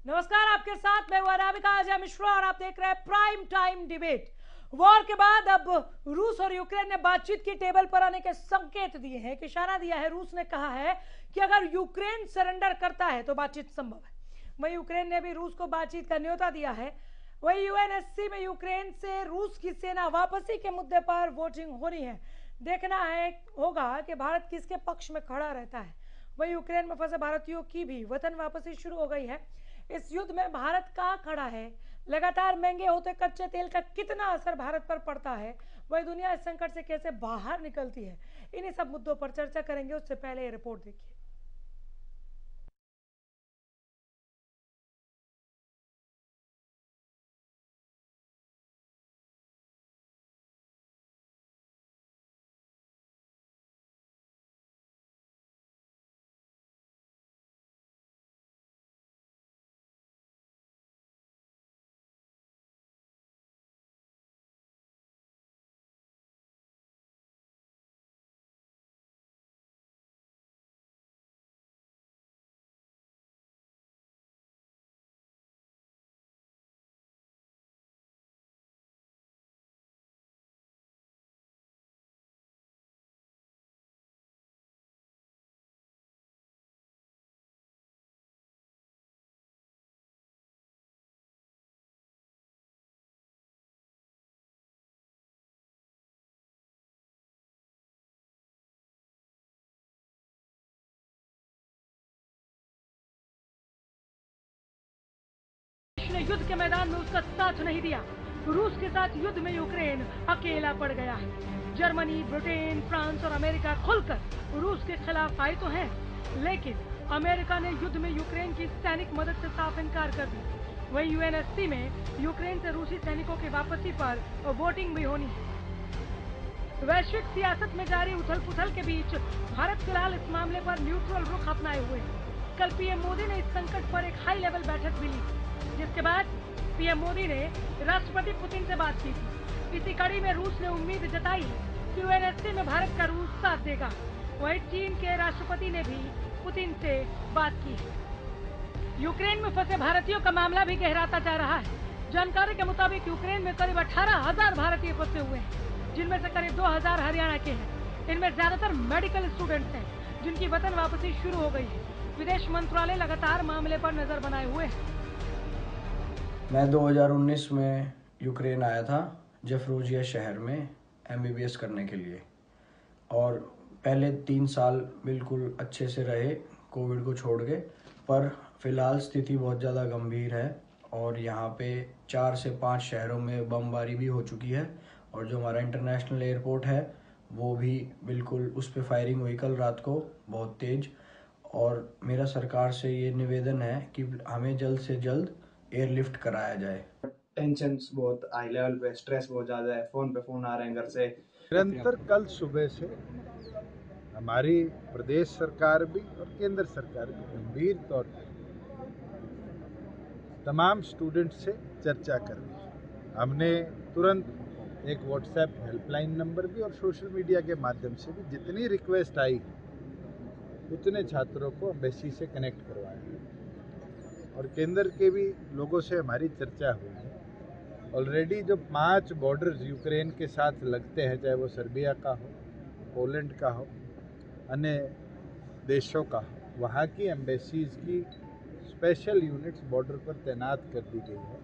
नमस्कार, आपके साथ मैं अनामिका अजय मिश्रा और आप देख रहे हैं प्राइम टाइम डिबेट। वॉर के बाद अब रूस और यूक्रेन ने बातचीत की टेबल पर आने के संकेत दिए हैं, एक इशारा दिया है। रूस ने कहा है कि अगर यूक्रेन सरेंडर करता है तो बातचीत संभव है। वहीं यूक्रेन ने भी रूस को बातचीत का न्योता दिया है। वहीं यूएनएससी में यूक्रेन से रूस की सेना वापसी के मुद्दे पर वोटिंग होनी है। देखना है होगा कि भारत किसके पक्ष में खड़ा रहता है। वहीं यूक्रेन में फंसे भारतीयों की भी वतन वापसी शुरू हो गई है। इस युद्ध में भारत कहाँ खड़ा है, लगातार महंगे होते कच्चे तेल का कितना असर भारत पर पड़ता है, वही दुनिया इस संकट से कैसे बाहर निकलती है, इन्हीं सब मुद्दों पर चर्चा करेंगे। उससे पहले ये रिपोर्ट देखिए। ने युद्ध के मैदान में उसका साथ नहीं दिया। रूस के साथ युद्ध में यूक्रेन अकेला पड़ गया है। जर्मनी, ब्रिटेन, फ्रांस और अमेरिका खुलकर रूस के खिलाफ आए तो हैं, लेकिन अमेरिका ने युद्ध में यूक्रेन की सैनिक मदद से साफ इनकार कर दिया। वहीं यूएनएससी में यूक्रेन से रूसी सैनिकों की वापसी पर वोटिंग भी होनी है। वैश्विक सियासत में जारी उथल पुथल के बीच भारत फिलहाल इस मामले पर न्यूट्रल रुख अपनाए हुए है। कल पीएम मोदी ने इस संकट पर एक हाई लेवल बैठक भी ली, जिसके बाद पीएम मोदी ने राष्ट्रपति पुतिन से बात की थी। इसी कड़ी में रूस ने उम्मीद जताई कि यूएनएससी में भारत का रूस साथ देगा। वहीं चीन के राष्ट्रपति ने भी पुतिन से बात की। यूक्रेन में फंसे भारतीयों का मामला भी गहराता जा रहा है। जानकारी के मुताबिक यूक्रेन में करीब 18,000 भारतीय फंसे हुए हैं, जिनमें से करीब 2,000 हरियाणा के हैं। इनमें ज्यादातर मेडिकल स्टूडेंट्स हैं, जिनकी वतन वापसी शुरू हो गई है। विदेश मंत्रालय लगातार मामले पर नजर बनाए हुए है। मैं 2019 में यूक्रेन आया था, जफरोजिया शहर में एमबीबीएस करने के लिए, और पहले 3 साल बिल्कुल अच्छे से रहे कोविड को छोड़ के। पर फिलहाल स्थिति बहुत ज़्यादा गंभीर है और यहाँ पे 4 से 5 शहरों में बमबारी भी हो चुकी है। और जो हमारा इंटरनेशनल एयरपोर्ट है वो भी बिल्कुल, उस पर फायरिंग हुई कल रात को बहुत तेज़। और मेरा सरकार से ये निवेदन है कि हमें जल्द से जल्द एयरलिफ्ट कराया जाए। टेंशन बहुत हाई लेवल पे, स्ट्रेस बहुत ज़्यादा है, फ़ोन पे फ़ोन आ रहे हैं घर से निरंतर। कल सुबह से हमारी प्रदेश सरकार भी और केंद्र सरकार भी गंभीर तौर पर तमाम स्टूडेंट से चर्चा कर रही है। हमने तुरंत एक व्हाट्सएप हेल्पलाइन नंबर भी और सोशल मीडिया के माध्यम से भी जितनी रिक्वेस्ट आई उतने छात्रों को एम्बेसी से कनेक्ट करवाया और केंद्र के भी लोगों से हमारी चर्चा हुई है। ऑलरेडी जो 5 बॉर्डर्स यूक्रेन के साथ लगते हैं, चाहे वो सर्बिया का हो, पोलैंड का हो, अन्य देशों का हो, वहाँ की एम्बेसीज की स्पेशल यूनिट्स बॉर्डर पर तैनात कर दी गई है।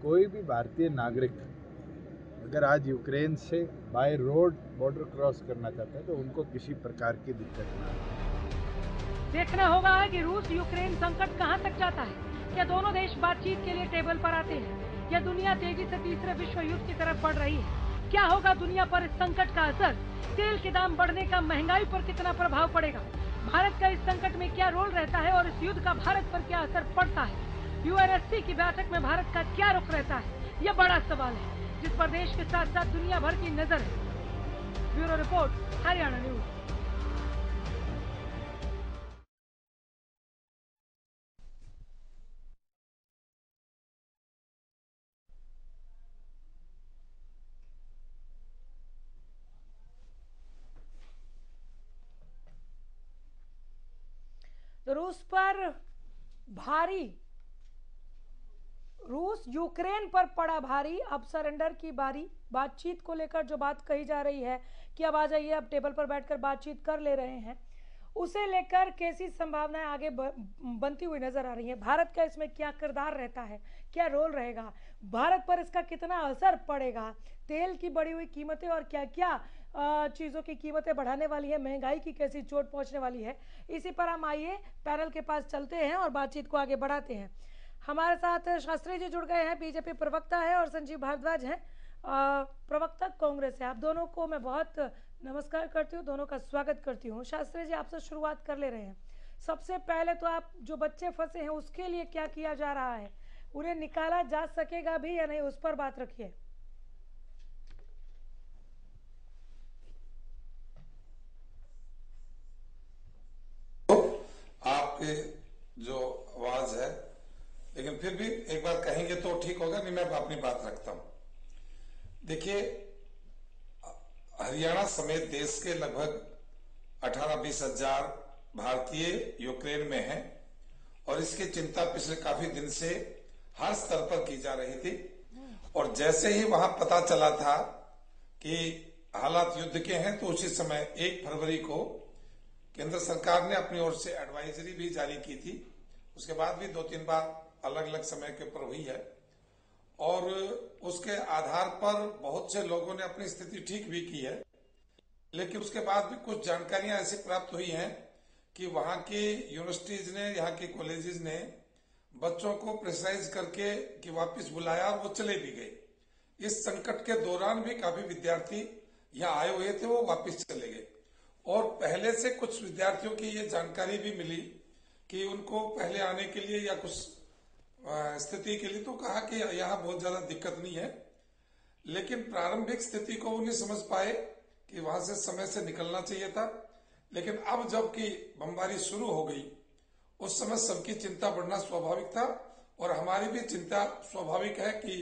कोई भी भारतीय नागरिक अगर आज यूक्रेन से बाय रोड बॉर्डर क्रॉस करना चाहता है तो उनको किसी प्रकार की दिक्कत ना हो। देखना होगा कि रूस यूक्रेन संकट कहां तक जाता है। क्या दोनों देश बातचीत के लिए टेबल पर आते हैं, या दुनिया तेजी से तीसरे विश्व युद्ध की तरफ बढ़ रही है? क्या होगा दुनिया पर इस संकट का असर? तेल के दाम बढ़ने का महंगाई पर कितना प्रभाव पड़ेगा? भारत का इस संकट में क्या रोल रहता है और इस युद्ध का भारत पर क्या असर पड़ता है? यूएनएससी की बैठक में भारत का क्या रुख रहता है? यह बड़ा सवाल है जिस पर देश के साथ साथ दुनिया भर की नजर है। Bureau report, Haryana news. तो रूस पर भारी रूस यूक्रेन पर पड़ा भारी, अब सरेंडर की बारी। बातचीत को लेकर जो बात कही जा रही है कि अब आ जाइए, अब टेबल पर बैठकर बातचीत कर ले रहे हैं, उसे लेकर कैसी संभावनाएं आगे बनती हुई नजर आ रही है? भारत का इसमें क्या किरदार रहता है, क्या रोल रहेगा, भारत पर इसका कितना असर पड़ेगा? तेल की बढ़ी हुई कीमतें और क्या क्या चीज़ों की कीमतें बढ़ाने वाली है, महंगाई की कैसी चोट पहुंचने वाली है, इसी पर हम आइए पैनल के पास चलते हैं और बातचीत को आगे बढ़ाते हैं। हमारे साथ शास्त्री जी जुड़ गए हैं, बीजेपी प्रवक्ता है, और संजीव भारद्वाज हैं, प्रवक्ता कांग्रेस है। आप दोनों को मैं बहुत नमस्कार करती हूँ, दोनों का स्वागत करती हूँ। शास्त्री जी, आपसे शुरुआत कर ले रहे हैं। सबसे पहले तो आप जो बच्चे फंसे हैं उसके लिए क्या किया जा रहा है, उन्हें निकाला जा सकेगा भी या नहीं, उस पर बात रखिए। आपकी जो आवाज है, लेकिन फिर भी एक बार कहेंगे तो ठीक होगा, नहीं मैं अपनी बात रखता हूं। देखिए, हरियाणा समेत देश के लगभग 18-20 हजार भारतीय यूक्रेन में हैं और इसकी चिंता पिछले काफी दिन से हर स्तर पर की जा रही थी। और जैसे ही वहां पता चला था कि हालात युद्ध के हैं, तो उसी समय 1 फरवरी को केंद्र सरकार ने अपनी ओर से एडवाइजरी भी जारी की थी। उसके बाद भी 2-3 बार अलग अलग समय के ऊपर हुई है और उसके आधार पर बहुत से लोगों ने अपनी स्थिति ठीक भी की है। लेकिन उसके बाद भी कुछ जानकारियां ऐसी प्राप्त हुई हैं कि वहां की यूनिवर्सिटीज ने, यहाँ के कॉलेजेस ने बच्चों को प्रेशराइज करके कि वापस बुलाया और वो चले भी गए। इस संकट के दौरान भी काफी विद्यार्थी यहाँ आए हुए थे, वो वापस चले गए। और पहले से कुछ विद्यार्थियों की ये जानकारी भी मिली कि उनको पहले आने के लिए या कुछ स्थिति के लिए तो कहा कि यहाँ बहुत ज्यादा दिक्कत नहीं है, लेकिन प्रारंभिक स्थिति को वो नहीं समझ पाए कि वहां से समय से निकलना चाहिए था। लेकिन अब जबकि बमबारी शुरू हो गई, उस समय सबकी चिंता बढ़ना स्वाभाविक था और हमारी भी चिंता स्वाभाविक है कि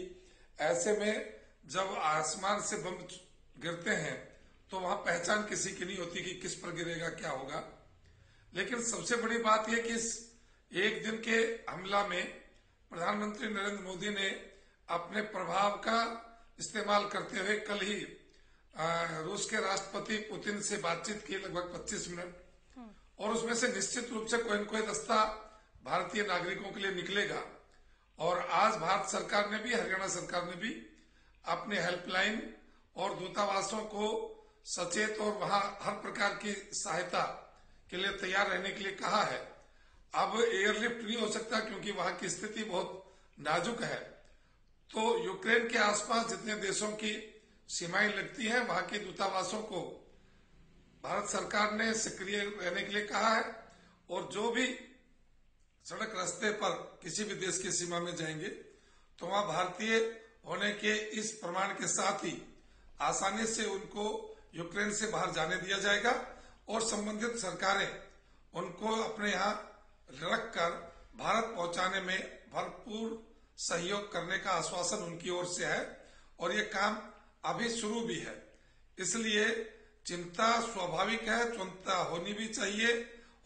ऐसे में जब आसमान से बम गिरते हैं तो वहां पहचान किसी की नहीं होती कि किस पर गिरेगा, क्या होगा। लेकिन सबसे बड़ी बात यह कि इस एक दिन के हमला में प्रधानमंत्री नरेंद्र मोदी ने अपने प्रभाव का इस्तेमाल करते हुए कल ही रूस के राष्ट्रपति पुतिन से बातचीत की लगभग 25 मिनट, और उसमें से निश्चित रूप से कोई न कोई रास्ता भारतीय नागरिकों के लिए निकलेगा। और आज भारत सरकार ने भी, हरियाणा सरकार ने भी अपने हेल्पलाइन और दूतावासों को सचेत और वहां हर प्रकार की सहायता के लिए तैयार रहने के लिए कहा है। अब एयरलिफ्ट नहीं हो सकता क्योंकि वहां की स्थिति बहुत नाजुक है, तो यूक्रेन के आसपास जितने देशों की सीमाएं लगती हैं, वहां के दूतावासों को भारत सरकार ने सक्रिय रहने के लिए कहा है। और जो भी सड़क रास्ते पर किसी भी देश की सीमा में जाएंगे तो वहां भारतीय होने के इस प्रमाण के साथ ही आसानी से उनको यूक्रेन से बाहर जाने दिया जाएगा और संबंधित सरकारें उनको अपने यहाँ रखकर भारत पहुंचाने में भरपूर सहयोग करने का आश्वासन उनकी ओर से है और ये काम अभी शुरू भी है। इसलिए चिंता स्वाभाविक है, चिंता होनी भी चाहिए,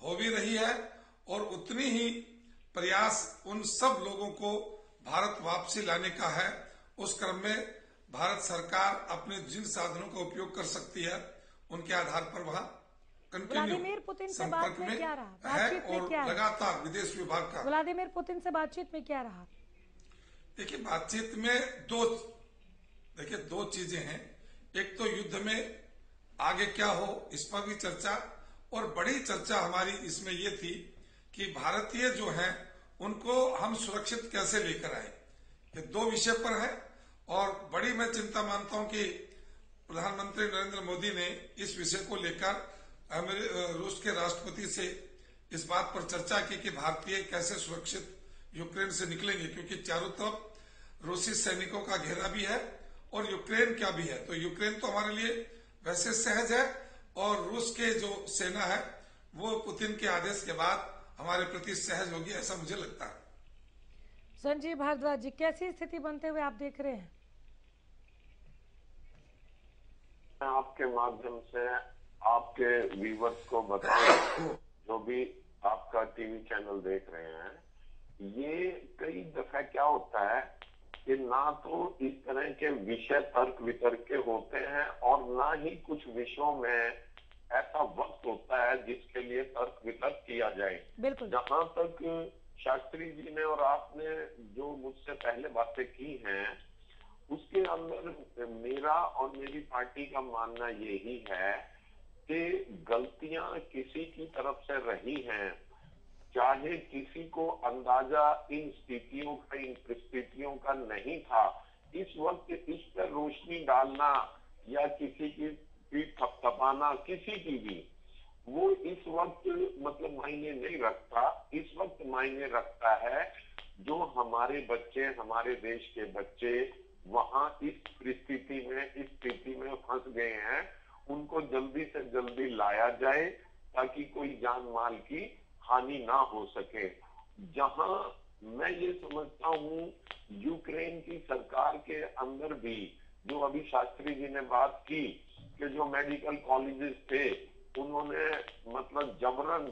हो भी रही है, और उतनी ही प्रयास उन सब लोगों को भारत वापसी लाने का है। उस क्रम में भारत सरकार अपने जिन साधनों का उपयोग कर सकती है उनके आधार पर वहां व्लादिमीर पुतिन से बात में क्या रहा, बातचीत में क्या लगातार विदेश विभाग का व्लादिमीर पुतिन से बातचीत में क्या रहा? देखिए, बातचीत में दो चीजें हैं। एक तो युद्ध में आगे क्या हो इस पर भी चर्चा, और बड़ी चर्चा हमारी इसमें ये थी कि भारतीय जो हैं उनको हम सुरक्षित कैसे लेकर आए। ये 2 विषय पर है और बड़ी मैं चिंता मानता हूं कि प्रधानमंत्री नरेंद्र मोदी ने इस विषय को लेकर रूस के राष्ट्रपति से इस बात पर चर्चा की कि भारतीय कैसे सुरक्षित यूक्रेन से निकलेंगे, क्योंकि चारों तरफ रूसी सैनिकों का घेरा भी है और यूक्रेन क्या भी है। तो यूक्रेन तो हमारे लिए वैसे सहज है और रूस के जो सेना है वो पुतिन के आदेश के बाद हमारे प्रति सहज होगी, ऐसा मुझे लगता है। संजीव भारद्वाज जी, कैसी स्थिति बनते हुए आप देख रहे हैं? आपके माध्यम से आपके व्यूवर्स को बताऊं, जो भी आपका टीवी चैनल देख रहे हैं, ये एक कई दफा क्या होता है कि ना तो इस तरह के विषय तर्क वितर्क के होते हैं और ना ही कुछ विषयों में ऐसा वक्त होता है जिसके लिए तर्क वितर्क किया जाए। बिल्कुल। जहां तक शास्त्री जी ने और आपने जो मुझसे पहले बातें की हैं, उसके अंदर मेरा और मेरी पार्टी का मानना यही है कि गलतियां किसी की तरफ से रही हैं, चाहे किसी को अंदाजा इन स्थितियों का, इन परिस्थितियों का नहीं था, इस वक्त इस पर रोशनी डालना या किसी की पीठ थपथपाना किसी की भी, वो इस वक्त मतलब मायने नहीं रखता। इस वक्त मायने रखता है जो हमारे बच्चे, हमारे देश के बच्चे वहां इस परिस्थिति में, इस स्थिति में फंस गए हैं, उनको जल्दी से जल्दी लाया जाए ताकि कोई जान माल की हानि ना हो सके। जहां मैं ये समझता हूँ यूक्रेन की सरकार के अंदर भी, जो अभी शास्त्री जी ने बात की कि जो मेडिकल कॉलेजेस थे उन्होंने मतलब जबरन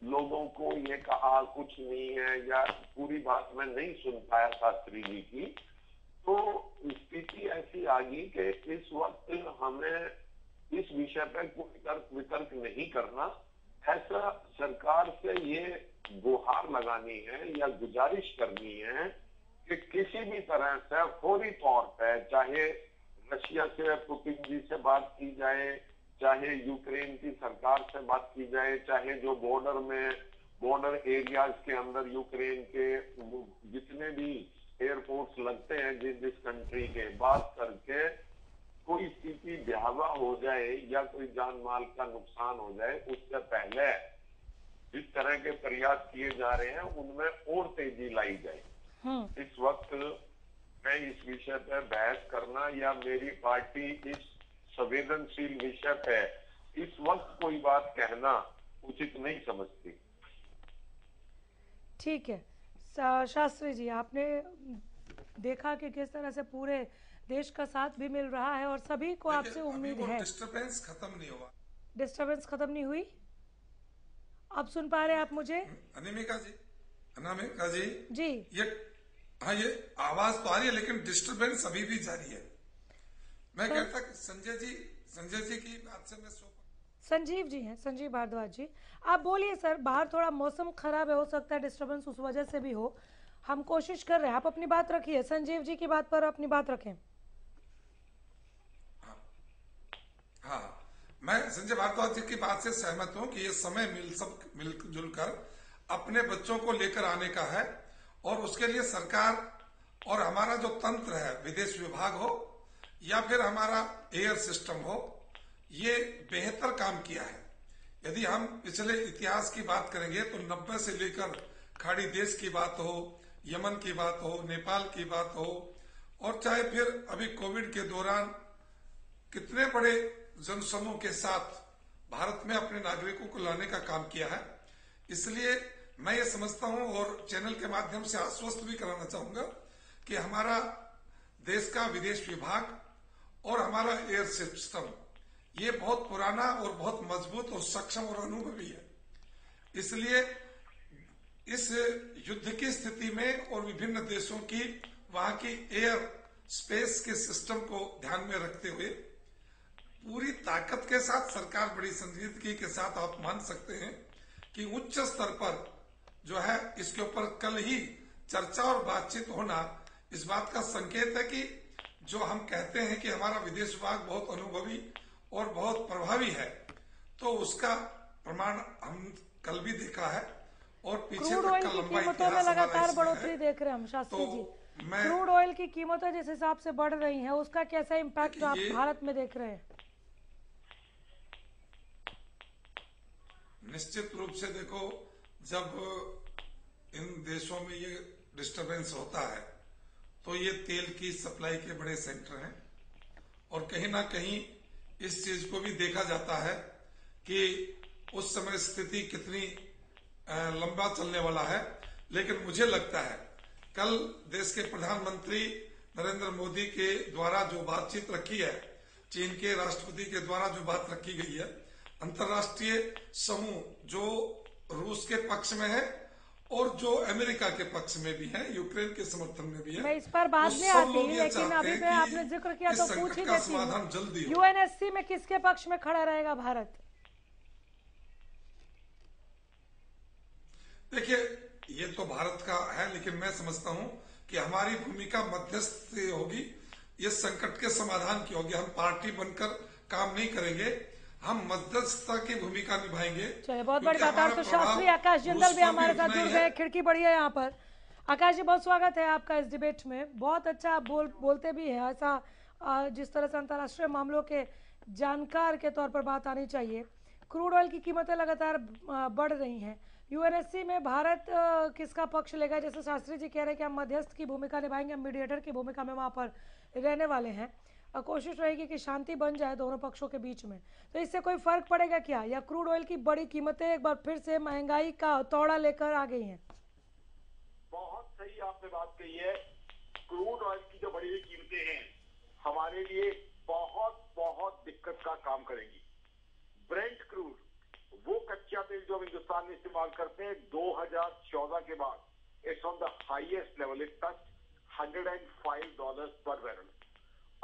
लोगों को ये कहा कुछ नहीं है, या पूरी बात मैं नहीं सुन पाया शास्त्री जी की, तो स्थिति ऐसी आ गई कि इस वक्त हमें इस विषय पर कोई तर्क वितर्क नहीं करना। ऐसा सरकार से ये गुहार लगानी है या गुजारिश करनी है कि किसी भी तरह से फौरी तौर पर, चाहे रशिया से पुतिन जी से बात की जाए, चाहे यूक्रेन की सरकार से बात की जाए, चाहे जो बॉर्डर एरियाज के अंदर यूक्रेन के जितने भी एयरपोर्ट्स लगते हैं जिस कंट्री के, बात करके कोई स्थिति भयावह हो जाए या कोई जान माल का नुकसान हो जाए, उससे पहले जिस तरह के प्रयास किए जा रहे हैं उनमें और तेजी लाई जाए। इस वक्त मैं इस विषय पर बहस करना या मेरी पार्टी इस संवेदनशील विषय पे इस वक्त कोई बात कहना उचित नहीं समझती। ठीक है शास्त्री जी, आपने देखा कि किस तरह से पूरे देश का साथ भी मिल रहा है और सभी को आपसे उम्मीद है। डिस्टर्बेंस खत्म नहीं हुआ। डिस्टर्बेंस खत्म नहीं हुई? अब सुन पा रहे हैं आप मुझे? अनामिका जी जी, ये आवाज तो आ रही है लेकिन डिस्टर्बेंस अभी भी जारी है। मैं कहता कि संजय जी की बात से मैं संजीव जी हैं, संजीव भारद्वाज जी, आप बोलिए सर। बाहर थोड़ा मौसम खराब है, हो सकता है डिस्टर्बेंस उस वजह से भी हो। हम कोशिश कर रहे हैं, आप अपनी बात रखिए। संजीव जी की बात पर अपनी बात रखें। हाँ, मैं संजय भारद्वाज जी की बात से सहमत हूं कि ये समय मिलजुल कर अपने बच्चों को लेकर आने का है और उसके लिए सरकार और हमारा जो तंत्र है, विदेश विभाग हो या फिर हमारा एयर सिस्टम हो, ये बेहतर काम किया है। यदि हम पिछले इतिहास की बात करेंगे तो 90 से लेकर खाड़ी देश की बात हो, यमन की बात हो, नेपाल की बात हो, और चाहे फिर अभी कोविड के दौरान कितने बड़े जनसमूह के साथ भारत में अपने नागरिकों को लाने का काम किया है। इसलिए मैं ये समझता हूं और चैनल के माध्यम से आश्वस्त भी कराना चाहूंगा कि हमारा देश का विदेश विभाग और हमारा एयर सिस्टम ये बहुत पुराना और बहुत मजबूत और सक्षम और अनुभवी है। इसलिए इस युद्ध की स्थिति में और विभिन्न देशों की वहां की एयर स्पेस के सिस्टम को ध्यान में रखते हुए पूरी ताकत के साथ सरकार बड़ी संजीदगी के साथ, आप मान सकते हैं कि उच्च स्तर पर जो है इसके ऊपर कल ही चर्चा और बातचीत होना इस बात का संकेत है कि जो हम कहते हैं कि हमारा विदेश विभाग बहुत अनुभवी और बहुत प्रभावी है, तो उसका प्रमाण हम कल भी देखा है और पीछे क्रूड ऑयल की कीमतों में लगातार बढ़ोतरी देख रहे हैं हम शास्त्री जी। क्रूड ऑयल की कीमतें जिस हिसाब से बढ़ रही हैं, उसका कैसा इम्पैक्ट आप भारत में देख रहे हैं? निश्चित रूप से देखो, जब इन देशों में ये डिस्टरबेंस होता है तो ये तेल की सप्लाई के बड़े सेंटर हैं और कहीं ना कहीं इस चीज को भी देखा जाता है कि उस समय स्थिति कितनी लंबा चलने वाला है। लेकिन मुझे लगता है कल देश के प्रधानमंत्री नरेंद्र मोदी के द्वारा जो बातचीत रखी है, चीन के राष्ट्रपति के द्वारा जो बात रखी गई है, अंतर्राष्ट्रीय समूह जो रूस के पक्ष में है और जो अमेरिका के पक्ष में भी है, यूक्रेन के समर्थन में भी है। मैं इस पर बाद वो में सब आती, लोग ये लेकिन चाहते अभी हैं मैं कि आपने जिक्र किया इस तो पूछ संकट ही का देती समाधान जल्दी हूँ, हो। यूएनएससी में किसके पक्ष में खड़ा रहेगा भारत? देखिए, ये तो भारत का है, लेकिन मैं समझता हूं कि हमारी भूमिका मध्यस्थ होगी, ये संकट के समाधान की होगी। हम पार्टी बनकर काम नहीं करेंगे, हम मध्यस्थता की भूमिका निभाएंगे। चलिए, बहुत बड़ी क्योंकि बात है। हमारा तो शास्त्री प्रभाव आकाश जिंदल रूस भी पर हमारे साथ उतना ही जुड़ है। गए, खिड़की बढ़िया यहाँ पर। आकाश जी, बहुत स्वागत है आपका इस डिबेट में। बहुत अच्छा आप बोलते भी हैं, ऐसा जिस तरह से अंतर्राष्ट्रीय मामलों के जानकार के तौर पर बात आनी चाहिए। क्रूड ऑयल की कीमतें लगातार बढ़ रही हैं, यूएनएससी में भारत किसका पक्ष लेगा? जैसे शास्त्री जी कह रहे हैं कि हम मध्यस्थ की भूमिका निभाएंगे, हम मीडिएटर की भूमिका में वहाँ पर रहने वाले हैं, कोशिश रहेगी कि शांति बन जाए दोनों पक्षों के बीच में। तो इससे कोई फर्क पड़ेगा क्या, या क्रूड ऑयल की बड़ी कीमतें एक बार फिर से महंगाई का तौड़ा लेकर आ गई हैं? बहुत सही आपने बात कही है। क्रूड ऑयल की जो बढ़ी हुई कीमतें हैं हमारे लिए बहुत बहुत दिक्कत का काम करेंगी। ब्रेंट क्रूड, वो कच्चा तेल जो हम हिंदुस्तान में इस्तेमाल करते हैं, 2014 के बाद it's on the highest level, it touch $105 पर बैरल।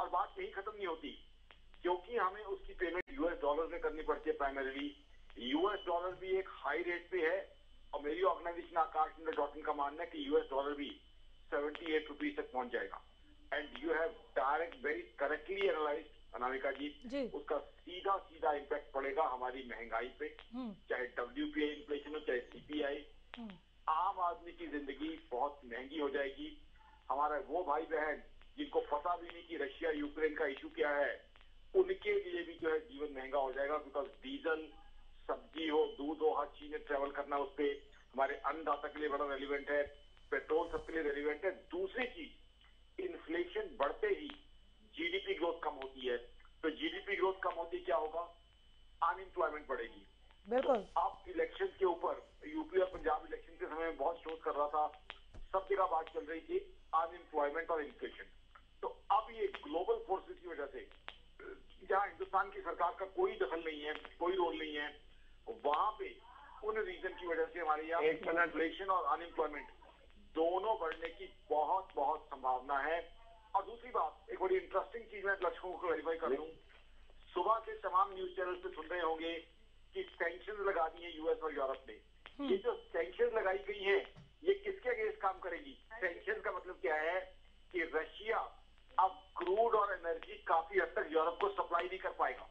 और बात यही खत्म नहीं होती, क्योंकि हमें उसकी पेमेंट यूएस डॉलर में करनी पड़ती है प्राइमरीली। यूएस डॉलर भी एक हाई रेट पे है, और मेरी ऑर्गेनाइजेशन आकाश का मानना है कि यूएस डॉलर भी 78 रुपीज तक पहुंच जाएगा। And you have direct very correctly analysed Anamika ji, उसका सीधा सीधा इम्पैक्ट पड़ेगा हमारी महंगाई पे, चाहे WPI इन्फ्लेशन हो, चाहे CPI। आम आदमी की जिंदगी बहुत महंगी हो जाएगी। हमारा वो भाई बहन जिनको पता भी नहीं कि रशिया यूक्रेन का इशू क्या है, उनके लिए भी जो है जीवन महंगा हो जाएगा। बिकॉज डीजल, सब्जी हो, दूध हो, हर चीज में ट्रेवल करना उस पर हमारे अन्नदाता के लिए बड़ा रेलिवेंट है, पेट्रोल सबके लिए रेलिवेंट है। दूसरी चीज, इन्फ्लेशन बढ़ते ही GDP ग्रोथ कम होती है, तो GDP ग्रोथ कम होती क्या होगा? अनएम्प्लॉयमेंट बढ़ेगी। बिल्कुल। तो अब इलेक्शन के ऊपर, यूपी और पंजाब इलेक्शन के समय में बहुत शोध कर रहा था, सब जगह बात चल रही थी अनएम्प्लॉयमेंट और इन्फ्लेशन। तो अब ये ग्लोबल फोर्सेस की वजह से, जहां हिंदुस्तान की सरकार का कोई दखल नहीं है, कोई रोल नहीं है, वहां पे उन रीजन की वजह से हमारे यहाँ इन्फ्लेशन और अनएम्प्लॉयमेंट दोनों बढ़ने की बहुत बहुत संभावना है। और दूसरी बात, एक बड़ी इंटरेस्टिंग चीज मैं दर्शकों को वेरीफाई कर दूं, सुबह से तमाम न्यूज चैनल पे सुन रहे होंगे कि सैंक्शन लगा दी है यूएस और यूरोप ने। ये जो सैंक्शन लगाई गई है, ये किसके अगेंस्ट काम करेगी? सैंक्शन का मतलब क्या है कि रशिया अब क्रूड और एनर्जी काफी हद तक यूरोप को सप्लाई नहीं कर पाएगा।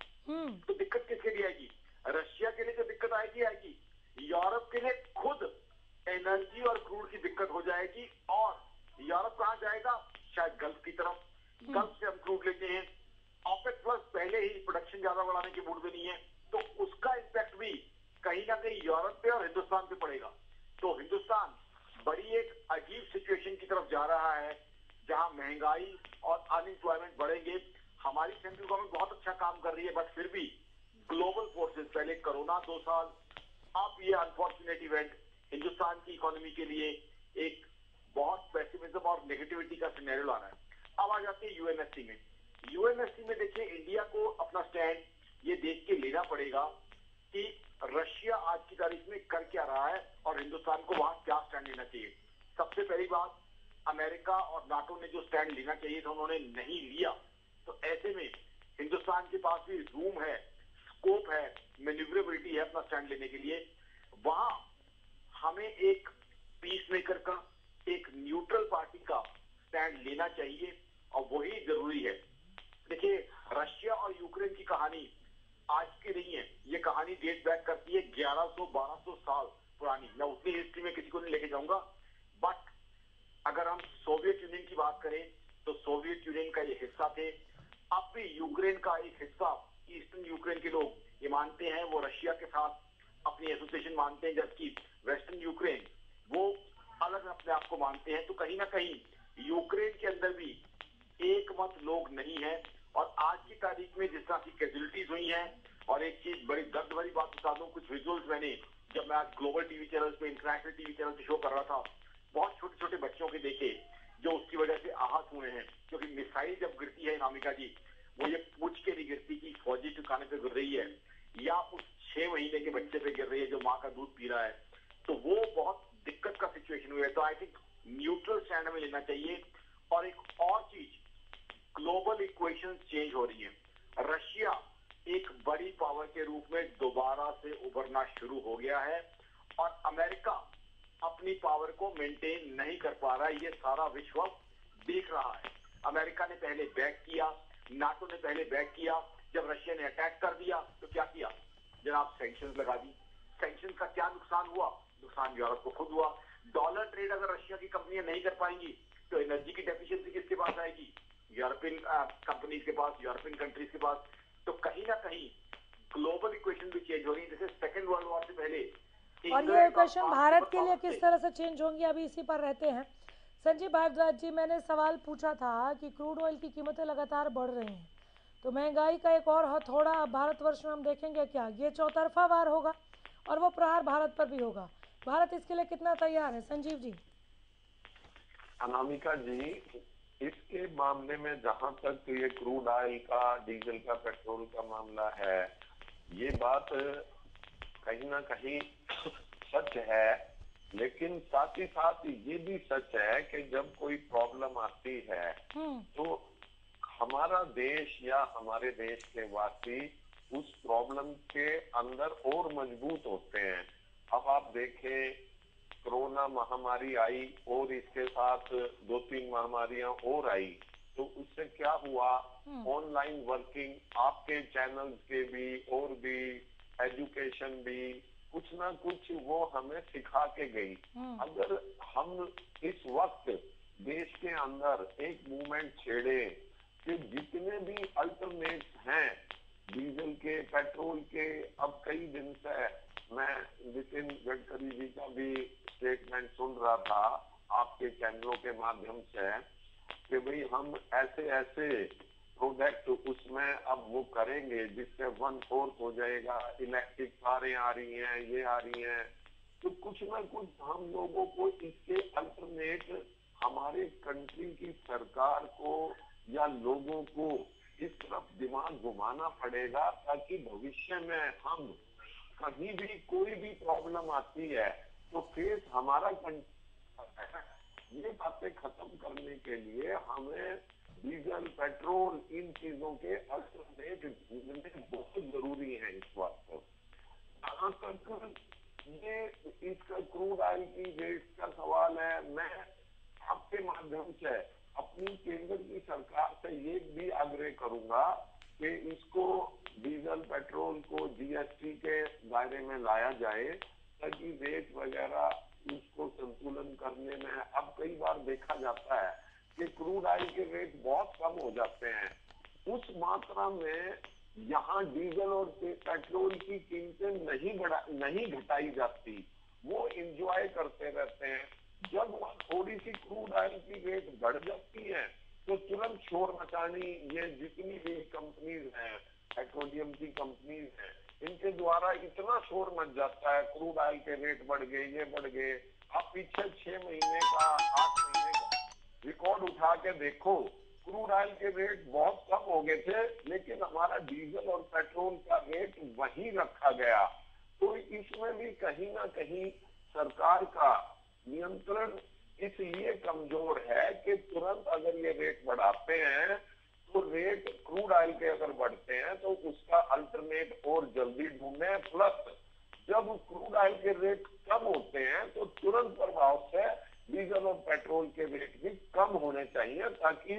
तो दिक्कत किसके लिए आएगी? रशिया के लिए जो दिक्कत आएगी यूरोप के लिए खुद एनर्जी और क्रूड की दिक्कत हो जाएगी। और यूरोप कहां जाएगा? शायद गल्फ की तरफ। गल्फ से हम क्रूड लेते हैं। OPEC प्लस पहले ही प्रोडक्शन ज्यादा बढ़ाने के मूड में नहीं है, तो उसका इम्पैक्ट भी कहीं ना कहीं यूरोप पे और हिंदुस्तान पे पड़ेगा। तो हिंदुस्तान बड़ी एक अजीब सिचुएशन की तरफ जा रहा है, जहां महंगाई और अनएम्प्लॉयमेंट बढ़ेंगे। हमारी सेंट्रल गवर्नमेंट बहुत अच्छा काम कर रही है, बट फिर भी ग्लोबल फोर्सेस, पहले कोरोना 2 साल, अब ये अनफॉर्चुनेट इवेंट हिंदुस्तान की इकोनॉमी के लिए एक बहुत पेसिमिज्म और नेगेटिविटी का सिनेरियो ला रहा है। अब आ जाते हैं यूएनएससी में। यूएनएससी में देखिए, इंडिया को अपना स्टैंड ये देख के लेना पड़ेगा कि रशिया आज की तारीख में कर क्या रहा है और हिंदुस्तान को वहां क्या स्टैंड लेना चाहिए। सबसे पहली बात, अमेरिका और नाटो ने जो स्टैंड लेना चाहिए था उन्होंने नहीं लिया। तो ऐसे में हिंदुस्तान के पास भी रूम है, स्कोप है, मैन्यूवरेबिलिटी है अपना स्टैंड लेने के लिए। वहां हमें एक पीस मेकर का, एक न्यूट्रल पार्टी का स्टैंड लेना चाहिए, और वही जरूरी है। देखिए, रशिया और यूक्रेन की कहानी आज की नहीं है, ये कहानी डेट बैक करती है 1100-1200 साल पुरानी। मैं उतनी हिस्ट्री में किसी को नहीं लेके जाऊंगा, बट अगर हम सोवियत यूनियन की बात करें तो सोवियत यूनियन का ये हिस्सा थे। अब भी यूक्रेन का एक हिस्सा, ईस्टर्न यूक्रेन के लोग ये मानते हैं, वो रशिया के साथ अपनी एसोसिएशन मानते हैं, जबकि वेस्टर्न यूक्रेन वो अलग अपने आप को मानते हैं। तो कहीं ना कहीं यूक्रेन के अंदर भी एक मत लोग नहीं है। और आज की तारीख में जिस तरह की कैजुअलिटीज हुई हैं, और एक चीज बड़ी दर्द भरी बात बता दूं, कुछ विजुअल्स मैंने जब मैं आज ग्लोबल टीवी चैनल पे, इंटरनेशनल टीवी चैनल पे शो कर रहा था, बहुत छोटे छोटे बच्चों के देखे जो उसकी वजह से आहत हुए हैं। क्योंकि मिसाइल जब गिरती है अनामिका जी, वो ये पूछ के नहीं गिरती कि फौजी ठिकाने पे गिर रही है या उस 6 महीने के बच्चे पे गिर रही है जो माँ का दूध पी रहा है। तो वो बहुत दिक्कत का स्टैंड में लेना चाहिए। और एक और चीज, ग्लोबल इक्वेशंस चेंज हो रही है। रशिया एक बड़ी पावर के रूप में दोबारा से उभरना शुरू हो गया है और अमेरिका अपनी पावर को मेंटेन नहीं कर पा रहा है। ये सारा विश्व देख रहा है। अमेरिका ने पहले बैक किया, नाटो ने पहले बैक किया। जब रशिया ने अटैक कर दिया तो क्या किया जनाब, सैंक्शंस लगा दी। सैंक्शंस का क्या नुकसान हुआ? नुकसान यूरोप को खुद हुआ। डॉलर ट्रेड अगर रशिया की कंपनियां नहीं कर पाएंगी तो एनर्जी की डेफिशिएंसी किसके पास आएगी? यूरोपियन कंपनीज के पास, यूरोपियन कंट्रीज के पास। तो कहीं ना कहीं ग्लोबल इक्वेशन भी चेंज हो रही है। जैसे सेकेंड वर्ल्ड वॉर से पहले, और ये इक्वेशन भारत के लिए किस तरह से चेंज होंगी, अभी इसी पर रहते हैं। संजीव भारद्वाज जी, मैंने सवाल पूछा था कि क्रूड ऑयल की कीमतें लगातार बढ़ रही हैं, तो महंगाई का एक और हथौड़ा भारतवर्ष में हम देखेंगे क्या? ये चौतरफा वार होगा और वो प्रहार भारत पर भी होगा। भारत इसके लिए कितना तैयार है? संजीव जी। अनामिका जी, इसके मामले में जहां तक ये क्रूड ऑयल का, डीजल का, पेट्रोल का मामला है, ये बात कहीं ना कहीं सच है, लेकिन साथ ही साथ ये भी सच है कि जब कोई प्रॉब्लम आती है तो हमारा देश या हमारे देश के वासी उस प्रॉब्लम के अंदर और मजबूत होते हैं। अब आप देखें, कोरोना महामारी आई और इसके साथ 2-3 महामारियां और आई, तो उससे क्या हुआ? ऑनलाइन वर्किंग, आपके चैनल्स के भी और भी, एजुकेशन भी, कुछ ना कुछ वो हमें सिखा के गई। अगर हम इस वक्त देश के अंदर एक मूवमेंट छेड़े कि जितने भी अल्टरनेट्स हैं डीजल के, पेट्रोल के, अब कई दिन से मैं नितिन गडकरी जी का भी स्टेटमेंट सुन रहा था आपके चैनलों के माध्यम से कि भाई हम ऐसे ऐसे प्रोडक्ट उसमें अब वो करेंगे जिससे 1/4 हो जाएगा, इलेक्ट्रिक कारें आ रही हैं, ये आ रही हैं। तो कुछ ना कुछ हम लोगों को इसके अल्टरनेट हमारे कंट्री की सरकार को या लोगों को इस तरफ दिमाग घुमाना पड़ेगा, ताकि भविष्य में हम कहीं भी कोई भी प्रॉब्लम आती है तो फेस हमारा ये बातें खत्म करने के लिए हमें डीजल, पेट्रोल, इन चीजों के अल्टरनेट ढूंढने बहुत जरूरी है इस वक्त। जहां तक ये इसका क्रूड ऑयल की रेट का सवाल है, मैं आपके माध्यम से अपनी केंद्र की सरकार से ये भी आग्रह करूंगा कि इसको डीजल, पेट्रोल को जीएसटी के दायरे में लाया जाए, ताकि रेट वगैरह उसको संतुलन करने में। अब कई बार देखा जाता है कि क्रूड ऑयल के रेट बहुत कम हो जाते हैं, उस मात्रा में यहाँ डीजल और पेट्रोल की कीमतें नहीं घटाई जाती, वो इंजॉय करते रहते हैं। जब थोड़ी सी क्रूड ऑयल की रेट बढ़ जाती है तो तुरंत शोर मचानी, ये जितनी भी कंपनीज हैं, पेट्रोलियम की कंपनीज हैं, इनके द्वारा इतना शोर मच जाता है, क्रूड ऑयल के रेट बढ़ गए, ये बढ़ गए। आप पीछे 6 महीने का, 8 महीने का रिकॉर्ड उठा के देखो, क्रूड ऑयल के रेट बहुत कम हो गए थे, लेकिन हमारा डीजल और पेट्रोल का रेट वही रखा गया। तो इसमें भी कहीं ना कहीं सरकार का नियंत्रण इसलिए कमजोर है कि तुरंत अगर ये रेट बढ़ाते हैं तो रेट क्रूड ऑयल के अगर बढ़ते हैं तो उसका अल्टरनेट और जल्दी ढूंढे। प्लस जब क्रूड ऑयल के रेट कम होते हैं तो तुरंत प्रभाव से डीजल और पेट्रोल के रेट भी कम होने चाहिए, ताकि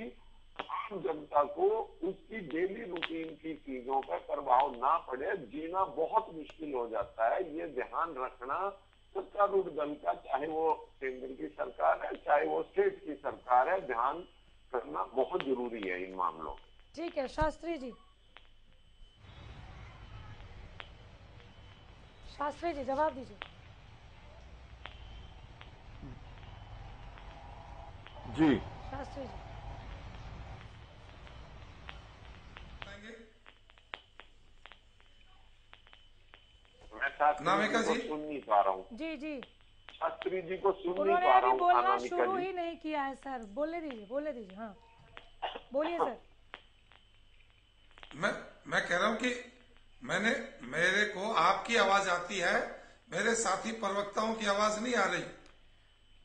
आम जनता को उसकी डेली रूटीन की चीजों पर प्रभाव ना पड़े। जीना बहुत मुश्किल हो जाता है, ये ध्यान रखना सत्तारूढ़ दल का, चाहे वो केंद्र की सरकार है चाहे वो स्टेट की सरकार है, ध्यान करना बहुत जरूरी है इन मामलों। ठीक है शास्त्री जी। शास्त्री जी जवाब दीजिए। जी शास्त्री जी। मैं शास्त्री जी को सुन नहीं पा रहा हूँ। जी जी, शास्त्री जी को सुन नहीं उन्होंने पा रहा अभी हूँ। बोलना शुरू ही नहीं किया है सर, बोलने दीजिए। हाँ बोलिए सर। मैं कह रहा हूं कि मेरे को आपकी आवाज आती है, मेरे साथी प्रवक्ताओं की आवाज नहीं आ रही।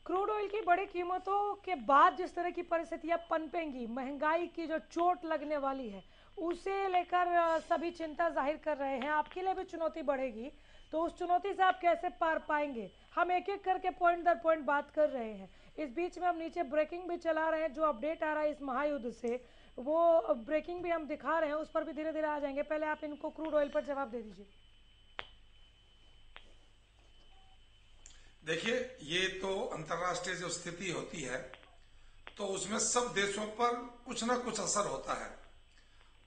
क्रूड ऑयल की बड़ी कीमतों के बाद जिस तरह की परिस्थितियां पनपेंगी, महंगाई की जो चोट लगने वाली है, उसे लेकर सभी चिंता जाहिर कर रहे हैं। आपके लिए भी चुनौती बढ़ेगी, तो उस चुनौती से आप कैसे पार पाएंगे? हम एक एक करके पॉइंट दर पॉइंट बात कर रहे हैं। इस बीच में हम नीचे ब्रेकिंग भी चला रहे हैं, जो अपडेट आ रहा है इस महायुद्ध से, वो ब्रेकिंग भी हम दिखा रहे हैं, उस पर भी धीरे धीरे आ जाएंगे। पहले आप इनको क्रूड ऑयल पर जवाब दे दीजिए। देखिए, ये तो अंतर्राष्ट्रीय जो स्थिति होती है तो उसमें सब देशों पर कुछ ना कुछ असर होता है,